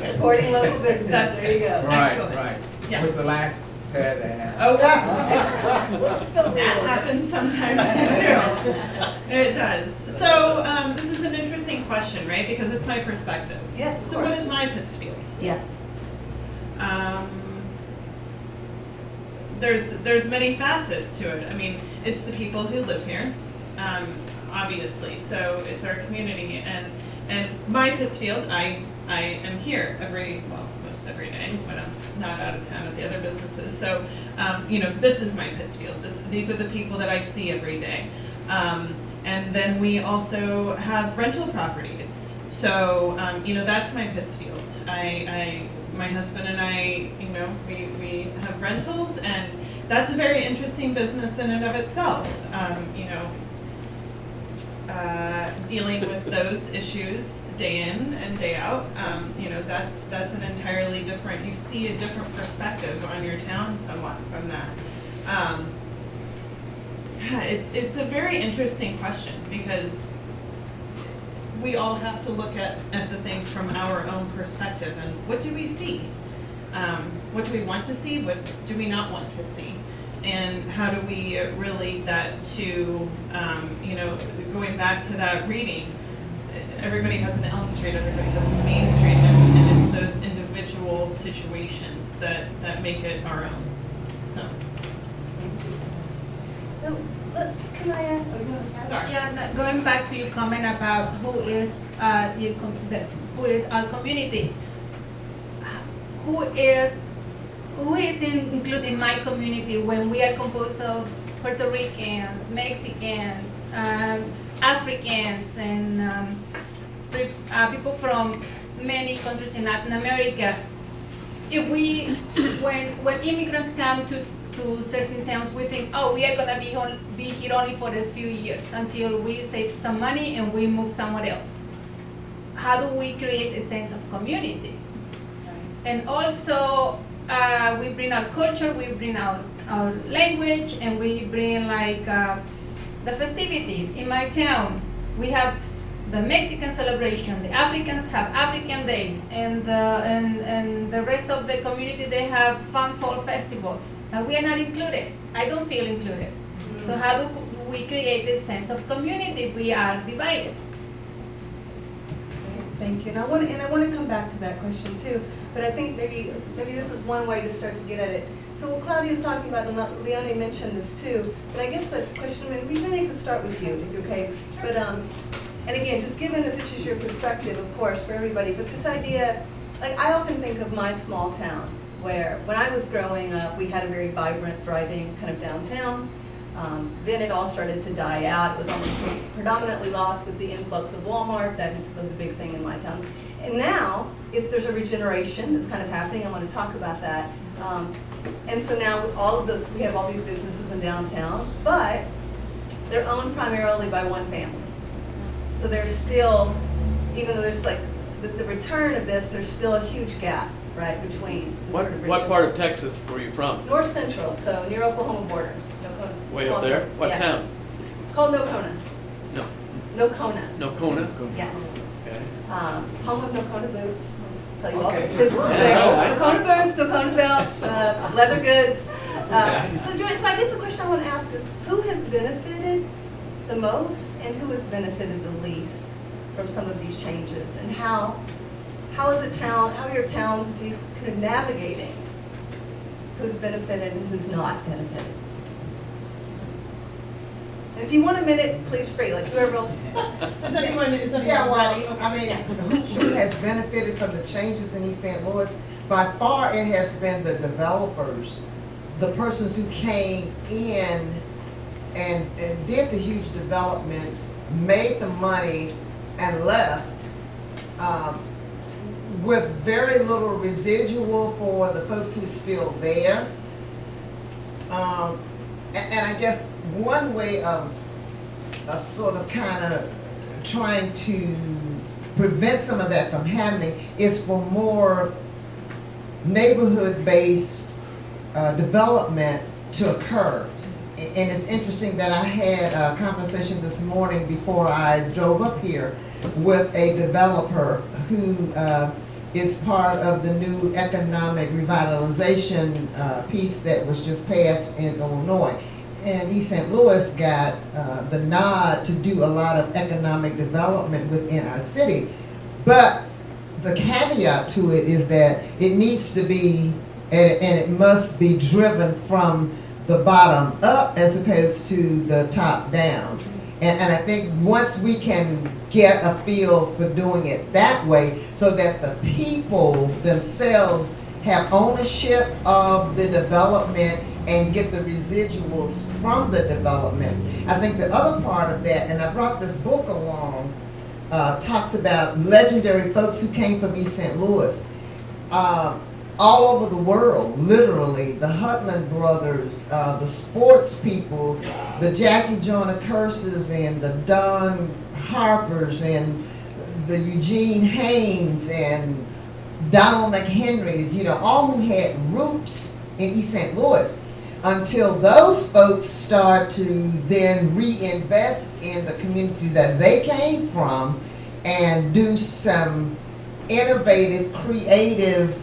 Supporting local business, That's there you go. Right, Excellent. right. Yeah. It was the last pair they had. Oh, that happens sometimes too. It does. So this is an interesting question, right? Because it's my perspective. Yes, of So course. what is my Pittsfield? Yes. There's many facets to it. I mean, it's the people who live here, obviously. So it's our community, and my Pittsfield. I am here most every day when I'm not out of town at the other businesses. So this is my Pittsfield. These are the people that I see every day. And then we also have rental properties. So that's my Pittsfield. My husband and I, we have rentals, and that's a very interesting business in and of itself. Dealing with those issues day in and day out, that's an entirely different. You see a different perspective on your town somewhat from that. It's a very interesting question, because we all have to look at the things from our own perspective, and what do we see? What do we want to see? What do we not want to see? And how do we relate that to, going back to that reading, everybody has an Elm Street, everybody has a Main Street, and it's those individual situations that make it our own. So. Can I add? Sorry. Yeah, going back to your comment about who is who is our community. Who is included in my community when we are composed of Puerto Ricans, Mexicans, Africans, and people from many countries in Latin America. If when immigrants come to to certain towns, we think, oh, we are gonna be here only for a few years until we save some money and we move somewhere else. How do we create a sense of community? And also, we bring our culture, we bring our language, and we bring like the festivities. In my town, we have the Mexican celebration, the Africans have African days, and the rest of the community, they have Fun Fall Festival. And we are not included. I don't feel included. So how do we create a sense of community if we are divided? Thank you. And I want to come back to that question too, but I think maybe this is one way to start to get at it. So what Claudia's talking about, and Leone mentioned this too, but I guess the question, maybe Jenny could start with you, if you're okay. But and again, just given that this is your perspective, of course, for everybody, but this idea, like I often think of my small town, where when I was growing up, we had a very vibrant, thriving kind of downtown. Then it all started to die out. It was almost predominantly lost with the influx of Walmart. That was a big thing in my town. And now there's a regeneration that's kind of happening. I want to talk about that. And so now we have all these businesses in downtown, but they're owned primarily by one family. So there's still, even though there's like the return of this, there's still a huge gap, right, between the sort of What part of Texas were you from? North Central, so near Oklahoma border. Way up there? What Yeah. town? It's called Nocona. No. Nocona. Nocona? Yes. Okay. Home of Nocona boots. Tell you all Okay. the businesses there. Yeah. Nocona boots, Nocona belts, leather goods. So Joyce, I guess the question I want to ask is, who has benefited the most and who has benefited the least from some of these changes? And how is a town, how are your towns kind of navigating who's benefited and who's not benefited? And if you want a minute, please free, like whoever else. Is anyone Yeah, well, ready? Okay. I mean, Yes. who has benefited from the changes in East St. Louis? By far, it has been the developers, the persons who came in and did the huge developments, made the money, and left with very little residual for the folks who are still there. And I guess one way of sort of kind of trying to prevent some of that from happening is for more neighborhood-based development to occur. And it's interesting that I had a conversation this morning before I drove up here with a developer who is part of the new economic revitalization piece that was just passed in Illinois. And East St. Louis got the nod to do a lot of economic development within our city. But the caveat to it is that it needs to be, and it must be driven from the bottom up as opposed to the top down. And I think once we can get a feel for doing it that way so that the people themselves have ownership of the development and get the residuals from the development. I think the other part of that, and I brought this book along, talks about legendary folks who came from East St. Louis. All over the world, literally, the Hutland brothers, the sports people, the Jackie Joyner Curses and the Don Harpers and the Eugene Haynes and Donald McHenrys, you know, all who had roots in East St. Louis, until those folks start to then reinvest in the community that they came from and do some innovative, creative,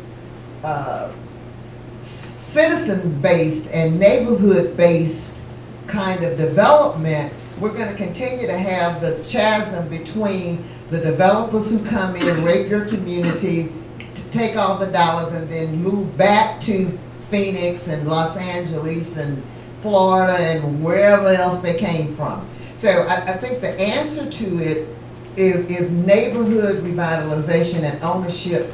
citizen-based and neighborhood-based kind of development. We're going to continue to have the chasm between the developers who come in, rape your community, take all the dollars, and then move back to Phoenix and Los Angeles and Florida and wherever else they came from. So I think the answer to it is neighborhood revitalization and ownership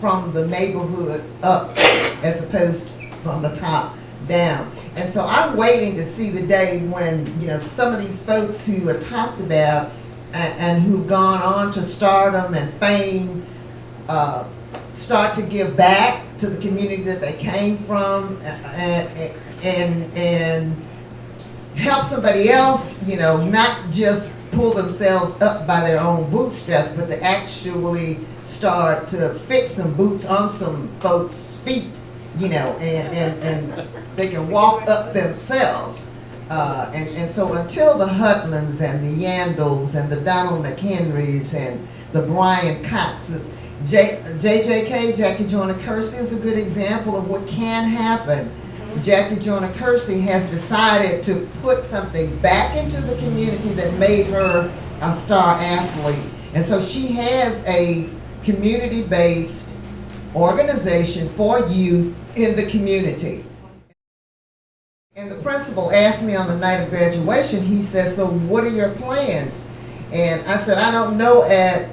from the neighborhood up as opposed to from the top down. And so I'm waiting to see the day when, you know, some of these folks who are talked about and who've gone on to stardom and fame start to give back to the community that they came from, and help somebody else, you know, not just pull themselves up by their own bootstraps, but to actually start to fit some boots on some folks' feet, you know, and they can walk up themselves. And so until the Hutlands and the Yandles and the Donald McHenrys and the Brian Coxes, JJK, Jackie Joyner Kersey, is a good example of what can happen. Jackie Joyner Kersey has decided to put something back into the community that made her a star athlete. And so she has a community-based organization for youth in the community. And the principal asked me on the night of graduation, he says, so what are your plans? And I said, I don't know at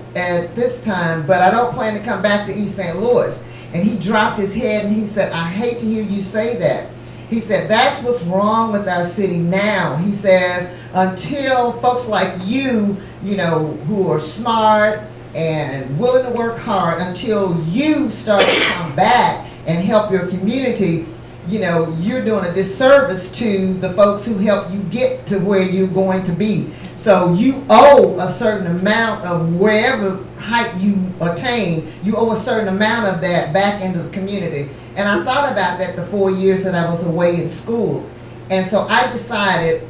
this time, but I don't plan to come back to East St. Louis. And he dropped his head and he said, I hate to hear you say that. He said, that's what's wrong with our city now. He says, until folks like you, you know, who are smart and willing to work hard, until you start to come back and help your community, you know, you're doing a disservice to the folks who helped you get to where you're going to be. So you owe a certain amount of wherever height you attain, you owe a certain amount of that back into the community. And I thought about that the 4 years that I was away in school. And so I decided,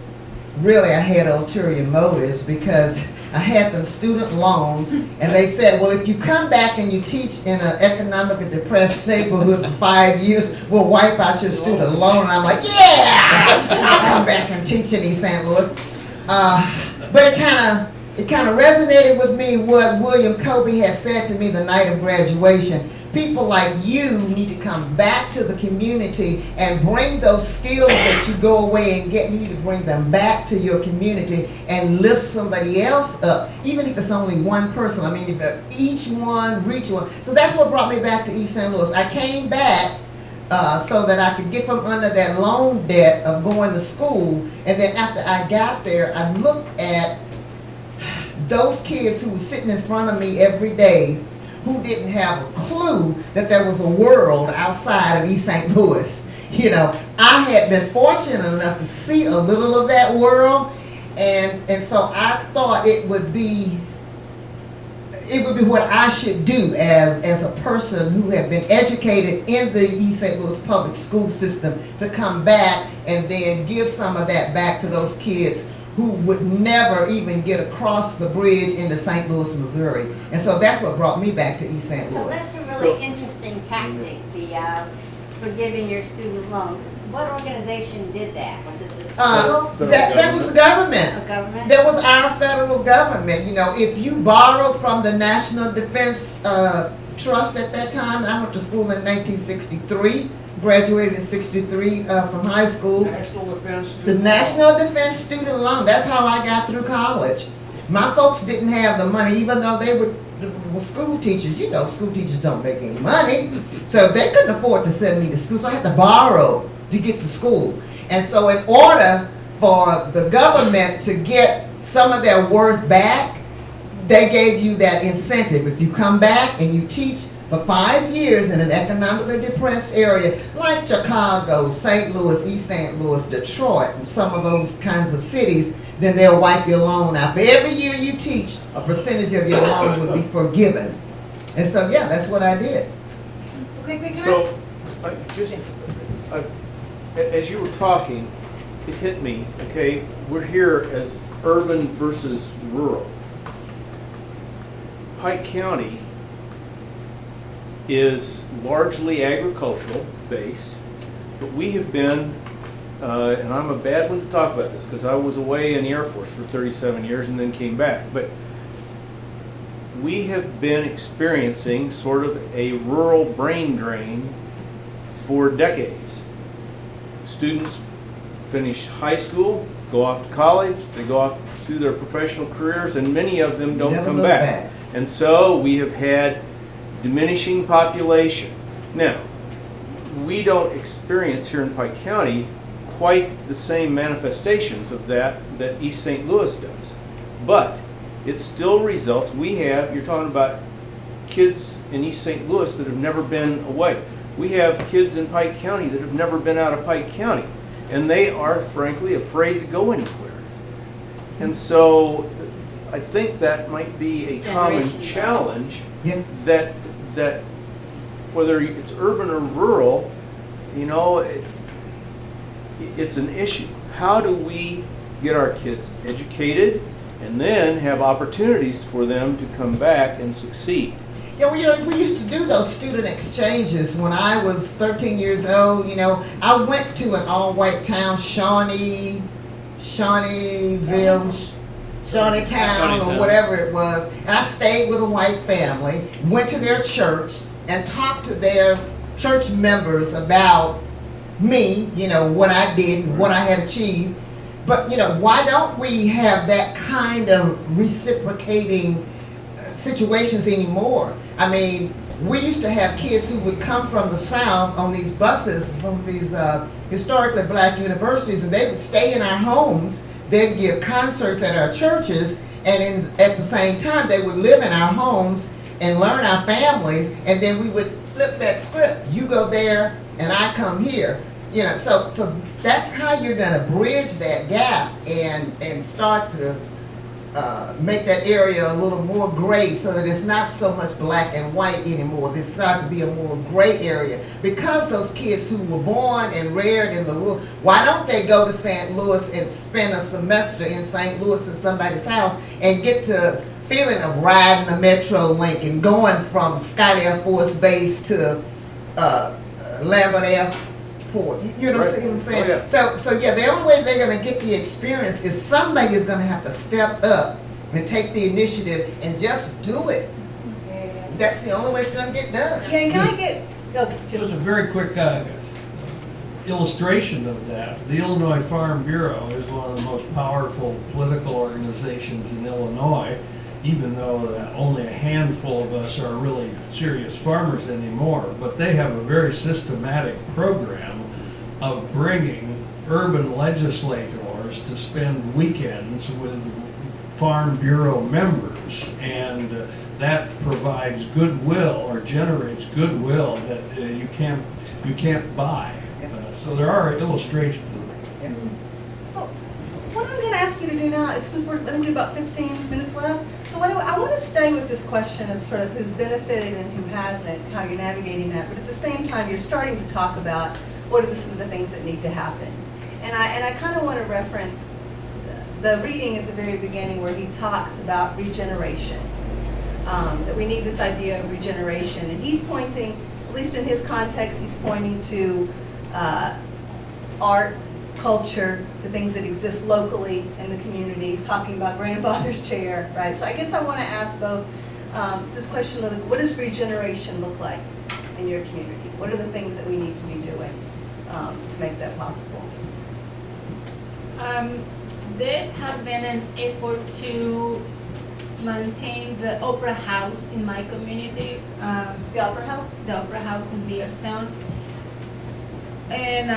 really I had ulterior motives, because I had them student loans, and they said, well, if you come back and you teach in an economically depressed neighborhood for 5 years, we'll wipe out your student loan. And I'm like, yeah, I'll come back and teach in East St. Louis. But it kind of resonated with me what William Kobe had said to me the night of graduation. People like you need to come back to the community and bring those skills that you go away and get. You need to bring them back to your community and lift somebody else up, even if it's only one person. I mean, if each one reach one. So that's what brought me back to East St. Louis. I came back so that I could get from under that loan debt of going to school. And then after I got there, I looked at those kids who were sitting in front of me every day, who didn't have a clue that there was a world outside of East St. Louis. You know, I had been fortunate enough to see a little of that world, and so I thought it would be what I should do as a person who had been educated in the East St. Louis public school system, to come back and then give some of that back to those kids who would never even get across the bridge into St. Louis, Missouri. And so that's what brought me back to East St. Louis. So that's a really interesting tactic, the forgiving your student loan. What organization did that? Was it the school? That was the government. A government? That was our federal government. You know, if you borrow from the National Defense Trust at that time, I went to school in 1963. Graduated in 63 from high school. National Defense The National Defense Student Loan. That's how I got through college. My folks didn't have the money, even though they were school teachers. You know, school teachers don't make any money. So they couldn't afford to send me to school. So I had to borrow to get to school. And so in order for the government to get some of their worth back, they gave you that incentive. If you come back and you teach for 5 years in an economically depressed area like Chicago, St. Louis, East St. Louis, Detroit, and some of those kinds of cities, then they'll wipe your loan out. For every year you teach, a percentage of your loan would be forgiven. And so, yeah, that's what I did. Okay, So, as you were talking, it hit me, okay, we're here as urban versus rural. Pike County is largely agricultural base, but we have been, and I'm a bad one to talk about this because I was away in the Air Force for 37 years and then came back, but we have been experiencing sort of a rural brain drain for decades. Students finish high school, go off to college, they go off to pursue their professional careers, and many of them don't come back. And so we have had diminishing population. Now, we don't experience here in Pike County quite the same manifestations of that East St. Louis does. But it still results, you're talking about kids in East St. Louis that have never been away. We have kids in Pike County that have never been out of Pike County, and they are frankly afraid to go anywhere. And so I think that might be a common challenge that whether it's urban or rural, you know, it's an issue. How do we get our kids educated and then have opportunities for them to come back and succeed? Yeah, well, you know, we used to do those student exchanges when I was 13 years old. You know, I went to an all-white town, Shawneeville, Shawneetown, or whatever it was, and I stayed with a white family, went to their church, and talked to their church members about me, you know, what I did, what I had achieved. But, you know, why don't we have that kind of reciprocating situations anymore? I mean, we used to have kids who would come from the South on these buses from these historically black universities, and they would stay in our homes. They'd give concerts at our churches, and at the same time, they would live in our homes and learn our families, and then we would flip that script. You go there, and I come here. You know, so that's how you're going to bridge that gap and start to make that area a little more gray, so that it's not so much black and white anymore. This started to be a more gray area, because those kids who were born and reared in the rural, why don't they go to St. Louis and spend a semester in St. Louis in somebody's house and get to feeling of riding the Metro Link and going from Scott Air Force Base to Lambert Airport. You know what I'm saying? Oh, yeah. So yeah, the only way they're going to get the experience is somebody is going to have to step up and take the initiative and just do it. Yeah. That's the only way it's going to get done. Can I get, Just a very quick illustration of that. The Illinois Farm Bureau is one of the most powerful political organizations in Illinois, even though only a handful of us are really serious farmers anymore. But they have a very systematic program of bringing urban legislators to spend weekends with Farm Bureau members, and that provides goodwill, or generates goodwill that you can't buy. So there are illustrations of it. so what I'm going to ask you to do now is, since we're going to do about 15 minutes left, so I want to stay with this question of sort of who's benefited and who hasn't, how you're navigating that, but at the same time you're starting to talk about what are some of the things that need to happen. And I kind of want to reference the reading at the very beginning where he talks about regeneration, that we need this idea of regeneration. And he's pointing, at least in his context, he's pointing to art, culture, to things that exist locally in the community. He's talking about grandfather's chair, right? So I guess I want to ask both this question of what does regeneration look like in your community? What are the things that we need to be doing to make that possible? There has been an effort to maintain the opera house in my community. The opera house? The opera house in Beardstown. And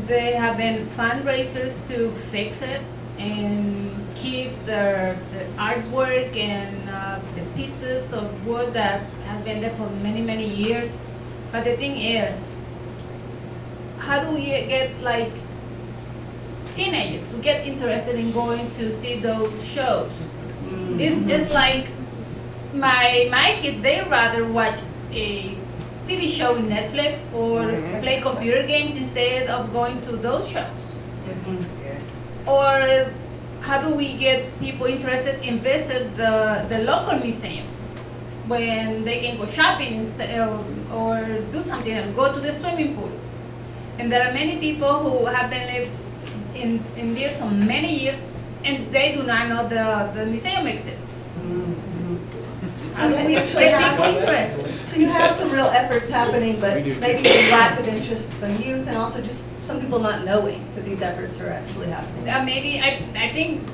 they have been fundraisers to fix it and keep the artwork and the pieces of wood that have been there for many, many years. But the thing is, how do we get like teenagers to get interested in going to see those shows? It's like my kids, they rather watch a TV show in Netflix or play computer games instead of going to those shows. Or how do we get people interested in visit the local museum when they can go shopping instead or do something and go to the swimming pool? And there are many people who have been lived in Beardstown many years and they do not know the museum exists. So we actually have people interested. So you have some real efforts happening, but maybe some lack of interest from youth, and also just some people not knowing that these efforts are actually happening. Maybe I think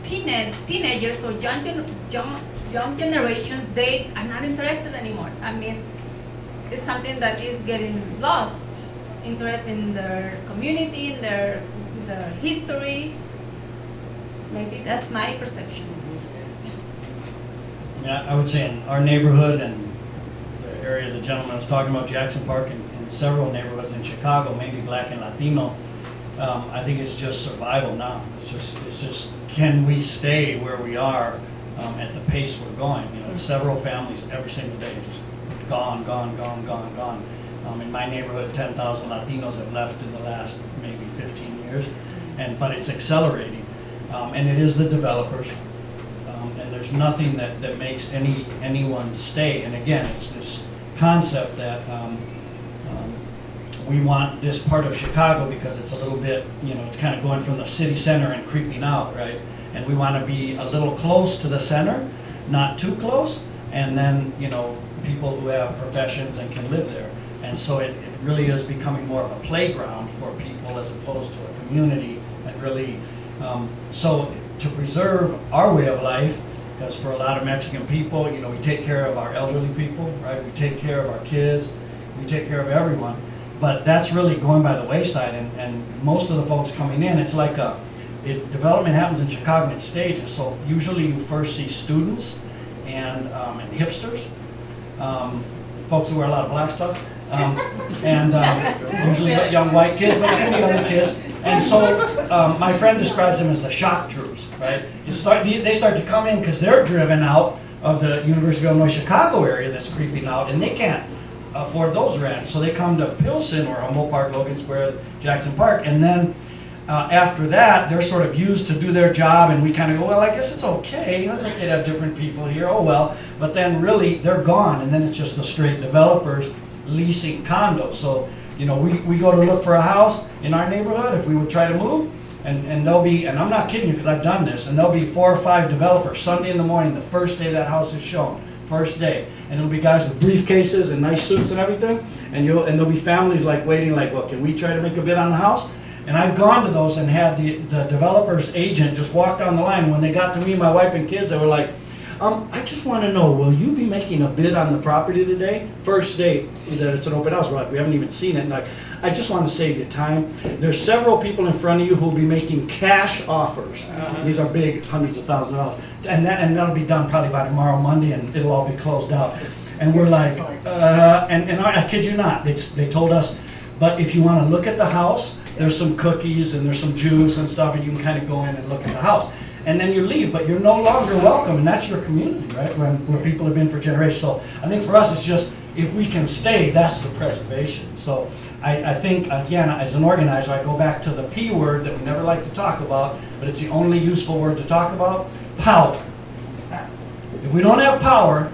teenagers or young generations, they are not interested anymore. I mean, it's something that is getting lost. Interest in their community, in their history. Maybe that's my perception. Yeah, I would say in our neighborhood and the area the gentleman was talking about, Jackson Park and several neighborhoods in Chicago, mainly Black and Latino. I think it's just survival now. It's just can we stay where we are at the pace we're going? You know, several families every single day just gone. In my neighborhood, 10,000 Latinos have left in the last maybe 15 years, but it's accelerating, and it is the developers, and there's nothing that makes anyone stay. And again, it's this concept that we want this part of Chicago because it's a little bit, you know, it's kind of going from the city center and creeping out, right? And we want to be a little close to the center, not too close, and then, you know, people who have professions and can live there. And so it really is becoming more of a playground for people as opposed to a community. And really, so to preserve our way of life, because for a lot of Mexican people, you know, we take care of our elderly people, right? We take care of our kids, we take care of everyone. But that's really going by the wayside, and most of the folks coming in, it's like development happens in Chicago in stages. So usually you first see students and hipsters, folks who wear a lot of black stuff, usually young white kids, but there can be other kids. And so my friend describes them as the shock troops, right? They start to come in because they're driven out of the University of Illinois Chicago area that's creeping out, and they can't afford those rents. So they come to Pilsen or Humboldt Park, Logan Square, Jackson Park, and then after that, they're sort of used to do their job, and we kind of go, well, I guess it's okay. You know, it's okay to have different people here. Oh, well. But then really, they're gone, and then it's just the straight developers leasing condos. So, you know, we go to look for a house in our neighborhood if we would try to move, and there'll be, and I'm not kidding you because I've done this, and there'll be 4 or 5 developers Sunday in the morning, the first day that house is shown. First day, and it'll be guys with briefcases and nice suits and everything, and there'll be families like waiting, like, well, can we try to make a bid on the house? And I've gone to those and had the developer's agent just walk down the line. When they got to me, my wife and kids, they were like, I just want to know, will you be making a bid on the property today? First day that it's an open house. We're like, we haven't even seen it. And like, I just want to save you time. There's several people in front of you who will be making cash offers. These are big, hundreds of thousands of dollars. And that'll be done probably by tomorrow, Monday, and it'll all be closed out. And we're like, and I kid you not, they told us, but if you want to look at the house, there's some cookies and there's some juice and stuff, and you can kind of go in and look at the house. And then you leave, but you're no longer welcome, and that's your community, right, where people have been for generations. So I think for us, it's just, if we can stay, that's the preservation. So I think, again, as an organizer, I go back to the P word that we never like to talk about, but it's the only useful word to talk about, power. If we don't have power,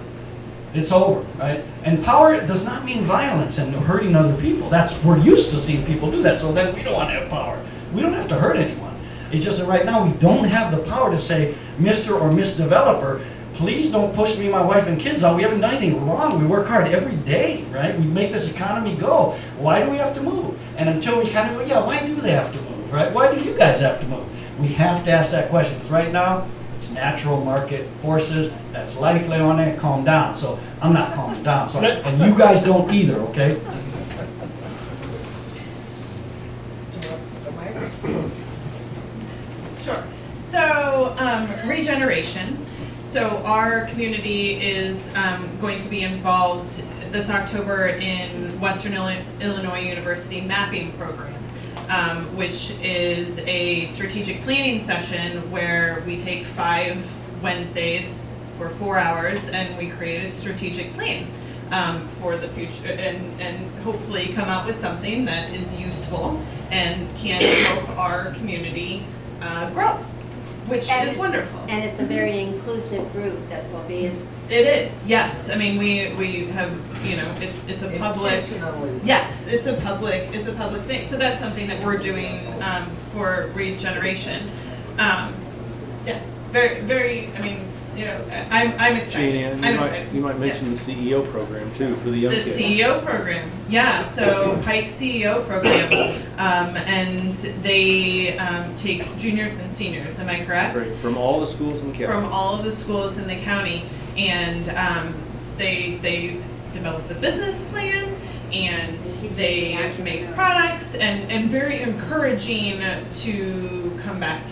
it's over, right? And power does not mean violence and hurting other people. We're used to seeing people do that, so then we don't want to have power. We don't have to hurt anyone. It's just that right now we don't have the power to say, Mr. or Miss Developer, please don't push me and my wife and kids out. We haven't done anything wrong. We work hard every day, right? We make this economy go. Why do we have to move? And until we kind of go, yeah, why do they have to move, right? Why do you guys have to move? We have to ask that question, because right now, it's natural market forces. That's life, Leone. Calm down. So I'm not calming down. So, and you guys don't either, okay? Sure. So regeneration. So our community is going to be involved this October in Western Illinois University mapping program. Which is a strategic planning session where we take 5 Wednesdays for 4 hours and we create a strategic plan for the future and hopefully come out with something that is useful and can help our community grow, which is wonderful. And it's a very inclusive group that will be in. It is, yes. I mean, we have, you know, it's a public. Yes, it's a public thing. So that's something that we're doing for regeneration. Yeah, very. I mean, you know, I'm excited. Jane, you might mention yes. the CEO program too for the young kids. The CEO program, yeah. So Pike CEO program, and they take juniors and seniors. Am I correct? Right, from all the schools in the county. From all of the schools in the county, and they develop the business plan, and they make products, and very encouraging to come back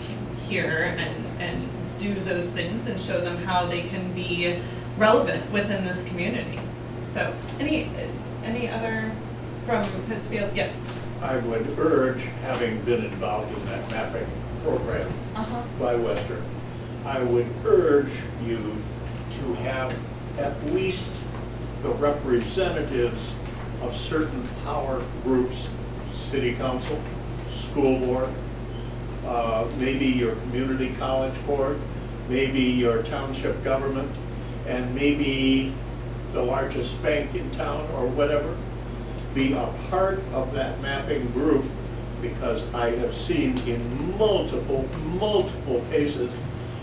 here and do those things and show them how they can be relevant within this community. So, any other from Pittsfield? Yes. I would urge, having been involved in that mapping program by Western, I would urge you to have at least the representatives of certain power groups, city council, school board, maybe your community college board, maybe your township government, and maybe the largest bank in town or whatever, be a part of that mapping group, because I have seen in multiple cases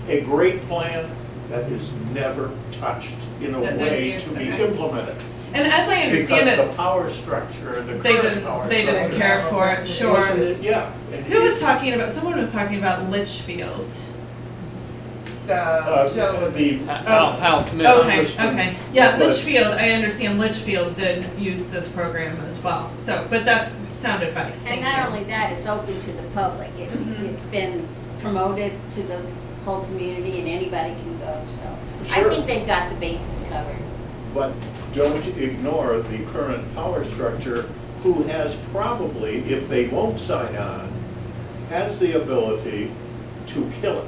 a great plan that is never touched in a way to be implemented. And as I understand because it, the power structure, the they current power didn't structure. care for it. Sure. Yeah. and Who was talking about? Someone was talking about Litchfield. Hal Smith. Okay. Yeah, But- Litchfield. I understand Litchfield did use this program as well. So, but that's sound advice. Thank And not you. only that, it's open to the public. It's been promoted to the whole community and anybody can go, so. I Sure. think they've got the bases covered. But don't ignore the current power structure, who has probably, if they won't sign on, has the ability to kill it.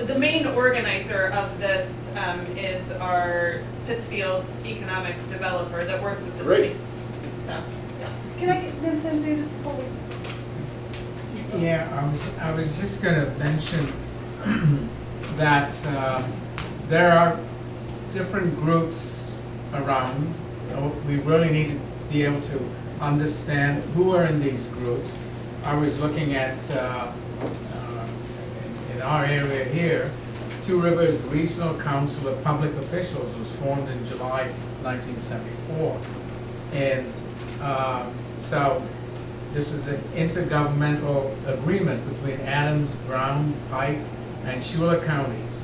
The main organizer of this is our Pittsfield economic developer that works with the Great. city. So, yeah. Can I get Vincent in just before we? Yeah, I was just gonna mention that there are different groups around. We really need to be able to understand who are in these groups. I was looking at, in our area here, Two Rivers Regional Council of Public Officials was formed in July 1974. And so this is an intergovernmental agreement between Adams, Brown, Pike, and Schuyler counties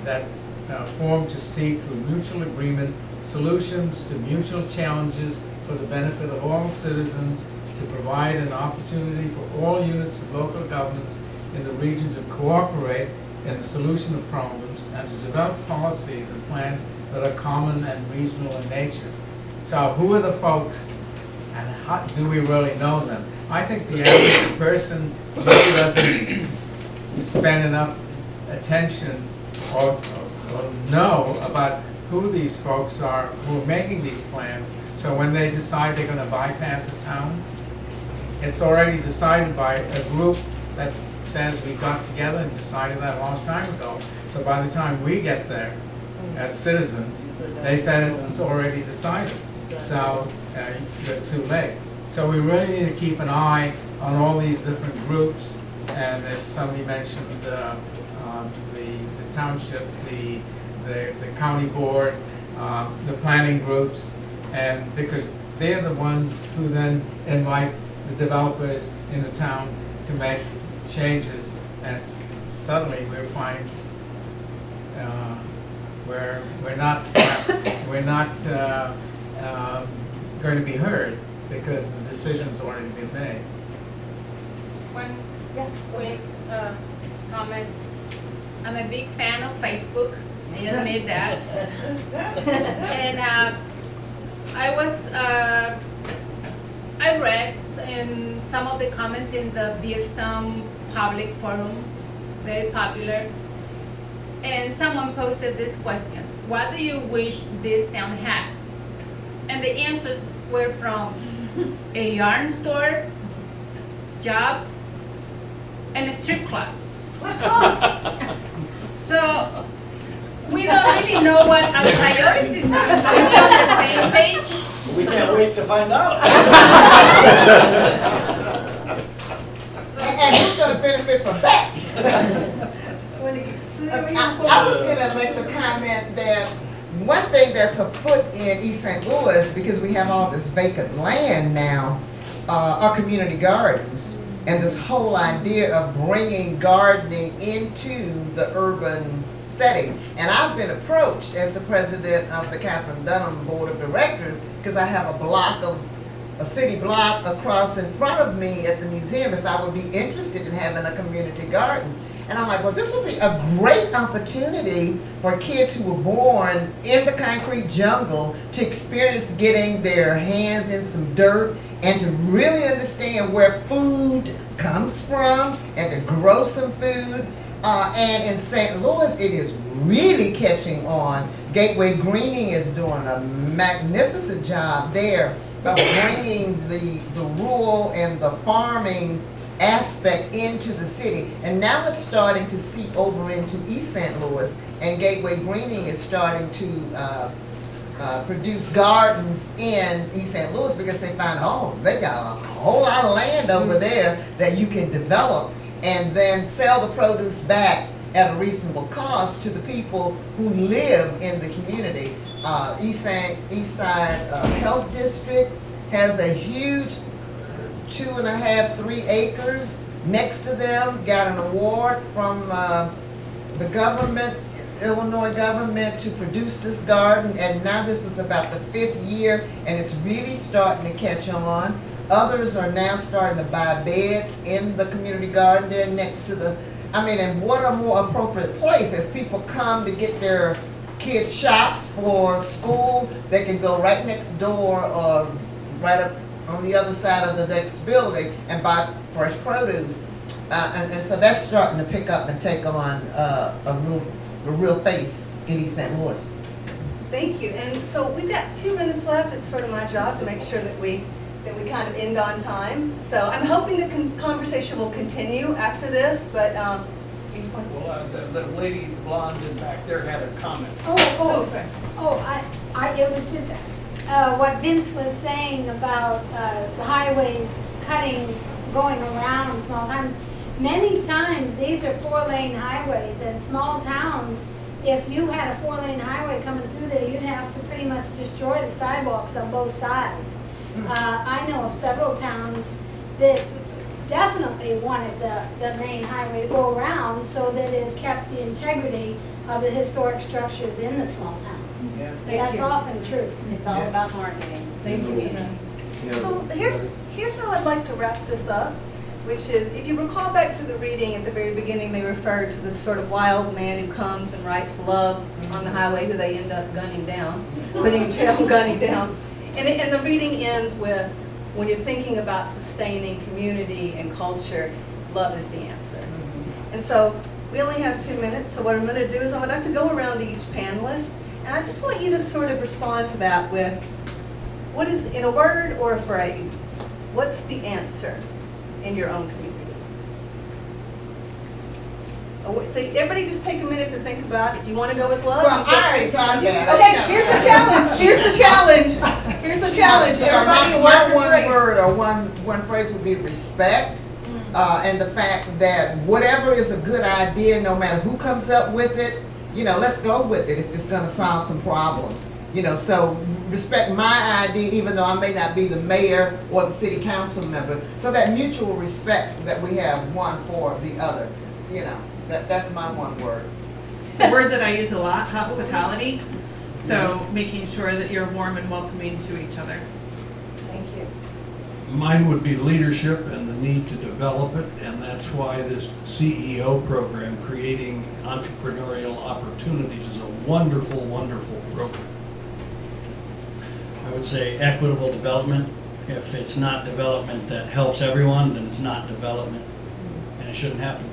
that formed to seek through mutual agreement solutions to mutual challenges for the benefit of all citizens, to provide an opportunity for all units of local governments in the region to cooperate in the solution of problems, and to develop policies and plans that are common and regional in nature. So who are the folks, and how do we really know them? I think the average person really doesn't spend enough attention or know about who these folks are who are making these plans. So when they decide they're gonna bypass a town, it's already decided by a group that says we got together and decided that a long time ago. So by the time we get there as citizens, they said it was already decided. So you're too late. So we really need to keep an eye on all these different groups. And as somebody mentioned, the township, the county board, the planning groups, and because they're the ones who then invite the developers in the town to make changes, and suddenly we're finding we're not going to be heard because the decision's already been made. One quick comment. I'm a big fan of Facebook. I admit that. And I read in some of the comments in the Beardstown public forum, very popular. And someone posted this question: what do you wish this town had? And the answers were from a yarn store, jobs, and a strip club. So we don't really know what our priorities are. Are we on the same page? We can't wait to find out. And who's gonna benefit from that? I was gonna make the comment that one thing that's afoot in East St. Louis, because we have all this vacant land now, are community gardens. And this whole idea of bringing gardening into the urban setting. And I've been approached as the president of the Catherine Dunham Board of Directors, because I have a city block across in front of me at the museum, if I would be interested in having a community garden. And I'm like, well, this will be a great opportunity for kids who were born in the concrete jungle to experience getting their hands in some dirt and to really understand where food comes from and to grow some food. And in St. Louis, it is really catching on. Gateway Greening is doing a magnificent job there of bringing the rural and the farming aspect into the city. And now it's starting to seep over into East St. Louis, and Gateway Greening is starting to produce gardens in East St. Louis because they find, oh, they got a whole lot of land over there that you can develop and then sell the produce back at a reasonable cost to the people who live in the community. East Side Health District has a huge 2.5, 3 acres next to them, got an award from the government, Illinois government, to produce this garden, and now this is about the 5th year, and it's really starting to catch on. Others are now starting to buy beds in the community garden there next to the, and what a more appropriate place as people come to get their kids shots for school, they can go right next door or right up on the other side of the next building and buy fresh produce. And so that's starting to pick up and take on a real face in East St. Louis. Thank you. And so we've got 2 minutes left. It's sort of my job to make sure that we kind of end on time. So I'm hoping the conversation will continue after this, but Well, the lady, the blonde in back there had a comment. sorry. It was just what Vince was saying about the highways going around small towns. Many times these are 4-lane highways, and small towns, if you had a 4-lane highway coming through there, you'd have to pretty much destroy the sidewalks on both sides. I know of several towns that definitely wanted the main highway to go around so that it kept the integrity of the historic structures in the small town. Yeah. That's often true. It's all about marketing. Thank you. So here's how I'd like to wrap this up, which is, if you recall back to the reading at the very beginning, they referred to this sort of wild man who comes and writes love on the highway, who they end up gunning down, putting in jail, gunning down. And the reading ends with, when you're thinking about sustaining community and culture, love is the answer. And so we only have 2 minutes, so what I'm going to do is I would like to go around to each panelist, and I just want you to sort of respond to that with, what is, in a word or a phrase, what's the answer in your own community? So everybody just take a minute to think about it. You want to go with love? Well, I already thought of that. Okay, here's the challenge. Here's the challenge. Everybody, my one phrase. word or one phrase would be respect. And the fact that whatever is a good idea, no matter who comes up with it, let's go with it if it's going to solve some problems. So respect my idea, even though I may not be the mayor or the city council member. So that mutual respect that we have one for the other, that's my one word. It's a word that I use a lot, hospitality. So making sure that you're warm and welcoming to each other. Thank you. Mine would be leadership and the need to develop it, and that's why this CEO program, Creating Entrepreneurial Opportunities, is a wonderful, wonderful program. I would say equitable development. If it's not development that helps everyone, then it's not development, and it shouldn't happen.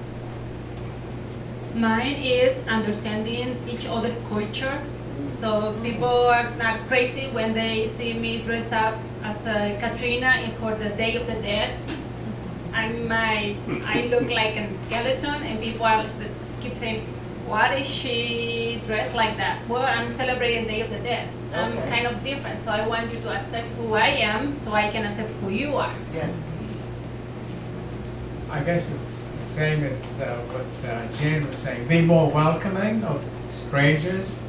Mine is understanding each other's culture. So people are not crazy when they see me dress up as a Katrina for the Day of the Dead. I look like a skeleton, and people keep saying, "What is she dressed like that?" Well, I'm celebrating Day of the Dead. I'm kind of different, so I want you to accept who I am, so I can accept who you are. Yeah. I guess it's the same as what Jane was saying. Be more welcoming of strangers,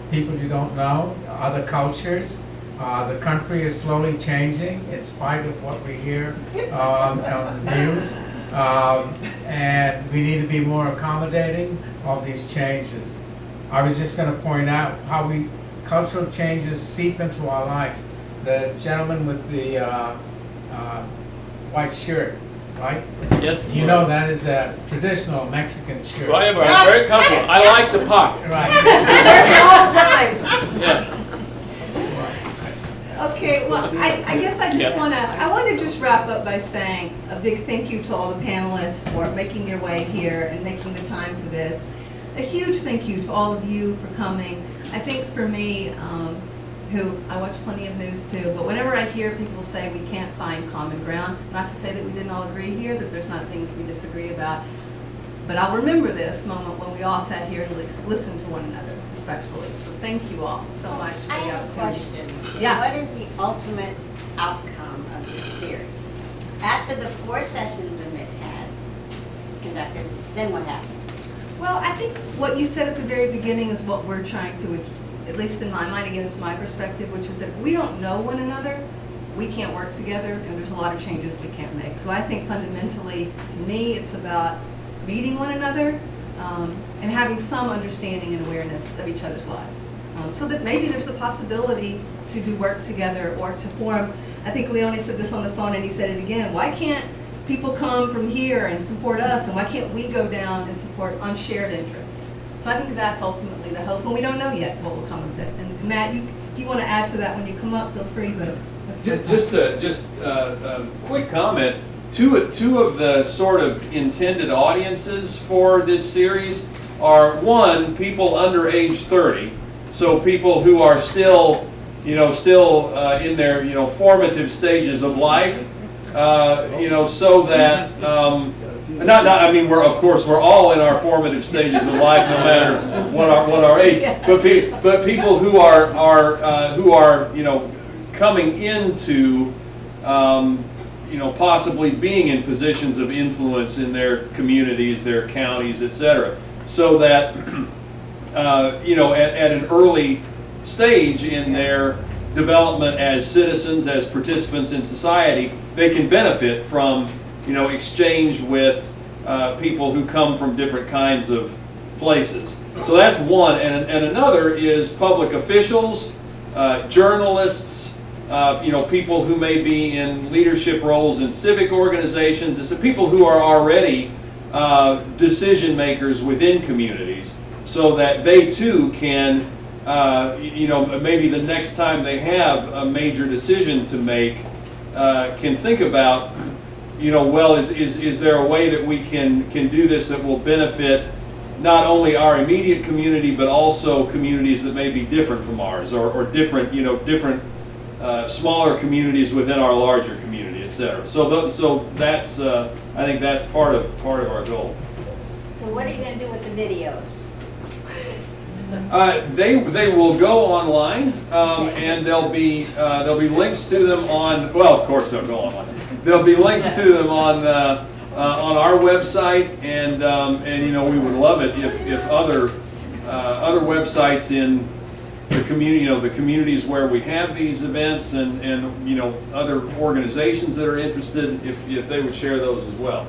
people you don't know, other cultures. The country is slowly changing in spite of what we hear on the news. And we need to be more accommodating of these changes. I was just going to point out how cultural changes seep into our lives. The gentleman with the white shirt, right? Yes. You know that is a traditional Mexican shirt. Right, I'm very comfortable. I like the pocket. Right. Yes. Okay, well, I guess I just Yeah. want to just wrap up by saying a big thank you to all the panelists for making your way here and making the time for this. A huge thank you to all of you for coming. I think for me, who I watch plenty of news too, but whenever I hear people say we can't find common ground, not to say that we didn't all agree here, that there's not things we disagree about, but I'll remember this moment when we all sat here and listened to one another respectfully. So thank you all so much for I the have a opportunity. question. Yeah. What is the ultimate outcome of this series? After the 4 sessions have been conducted, then what happens? Well, I think what you said at the very beginning is what we're trying to, at least in my mind, against my perspective, which is that if we don't know one another, we can't work together, and there's a lot of changes we can't make. So I think fundamentally, to me, it's about meeting one another and having some understanding and awareness of each other's lives. So that maybe there's the possibility to do work together or to form, I think Leone said this on the phone and he said it again, why can't people come from here and support us, and why can't we go down and support on shared interests? So I think that's ultimately the hope, and we don't know yet what will come of it. And Matt, if you want to add to that when you come up, feel free, but. Just a quick comment. Two of the sort of intended audiences for this series are, one, people under age 30, so people who are still in their formative stages of life, so that I mean we're all in our formative stages of life, no matter what our age, but people who are coming into possibly being in positions of influence in their communities, their counties, etc., so that at an early stage in their development as citizens, as participants in society, they can benefit from exchange with people who come from different kinds of places. So that's one, and another is public officials, journalists, people who may be in leadership roles in civic organizations. It's the people who are already decision makers within communities, so that they too can, maybe the next time they have a major decision to make, can think about, is there a way that we can do this that will benefit not only our immediate community, but also communities that may be different from ours, or different, different smaller communities within our larger community, etc. So that's I think that's part of our goal. So what are you going to do with the videos? They will go online, and there'll be links to them on. Well, of course they'll go online. There'll be links to them on our website, and we would love it if other websites in the community, the communities where we have these events, and other organizations that are interested, if they would share those as well.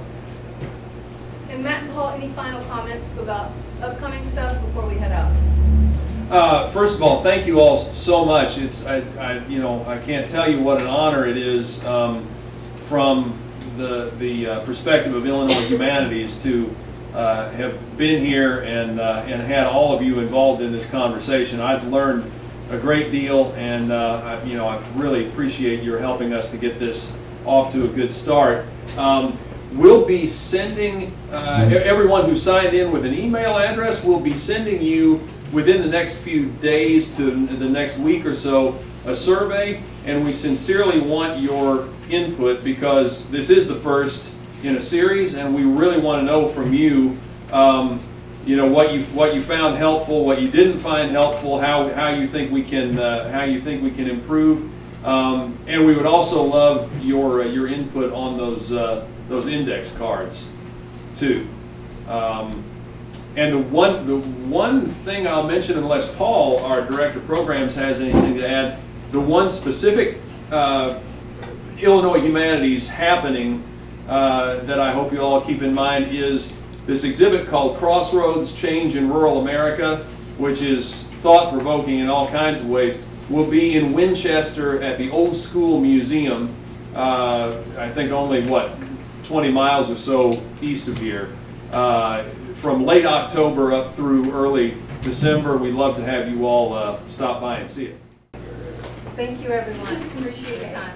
And Matt and Paul, any final comments about upcoming stuff before we head out? First of all, thank you all so much. I can't tell you what an honor it is from the perspective of Illinois Humanities to have been here and had all of you involved in this conversation. I've learned a great deal, and I really appreciate your helping us to get this off to a good start. We'll be sending everyone who signed in with an email address. We'll be sending you within the next few days to the next week or so a survey, and we sincerely want your input because this is the first in a series, and we really want to know from you, what you found helpful, what you didn't find helpful, how you think we can improve, and we would also love your input on those index cards too. And the one thing I'll mention, unless Paul, our director of programs, has anything to add, the one specific Illinois Humanities happening that I hope you all keep in mind is this exhibit called Crossroads: Change in Rural America, which is thought-provoking in all kinds of ways. Will be in Winchester at the Old School Museum. I think only 20 miles or so east of here. From late October up through early December, we'd love to have you all stop by and see it. Thank you, everyone. Appreciate your time.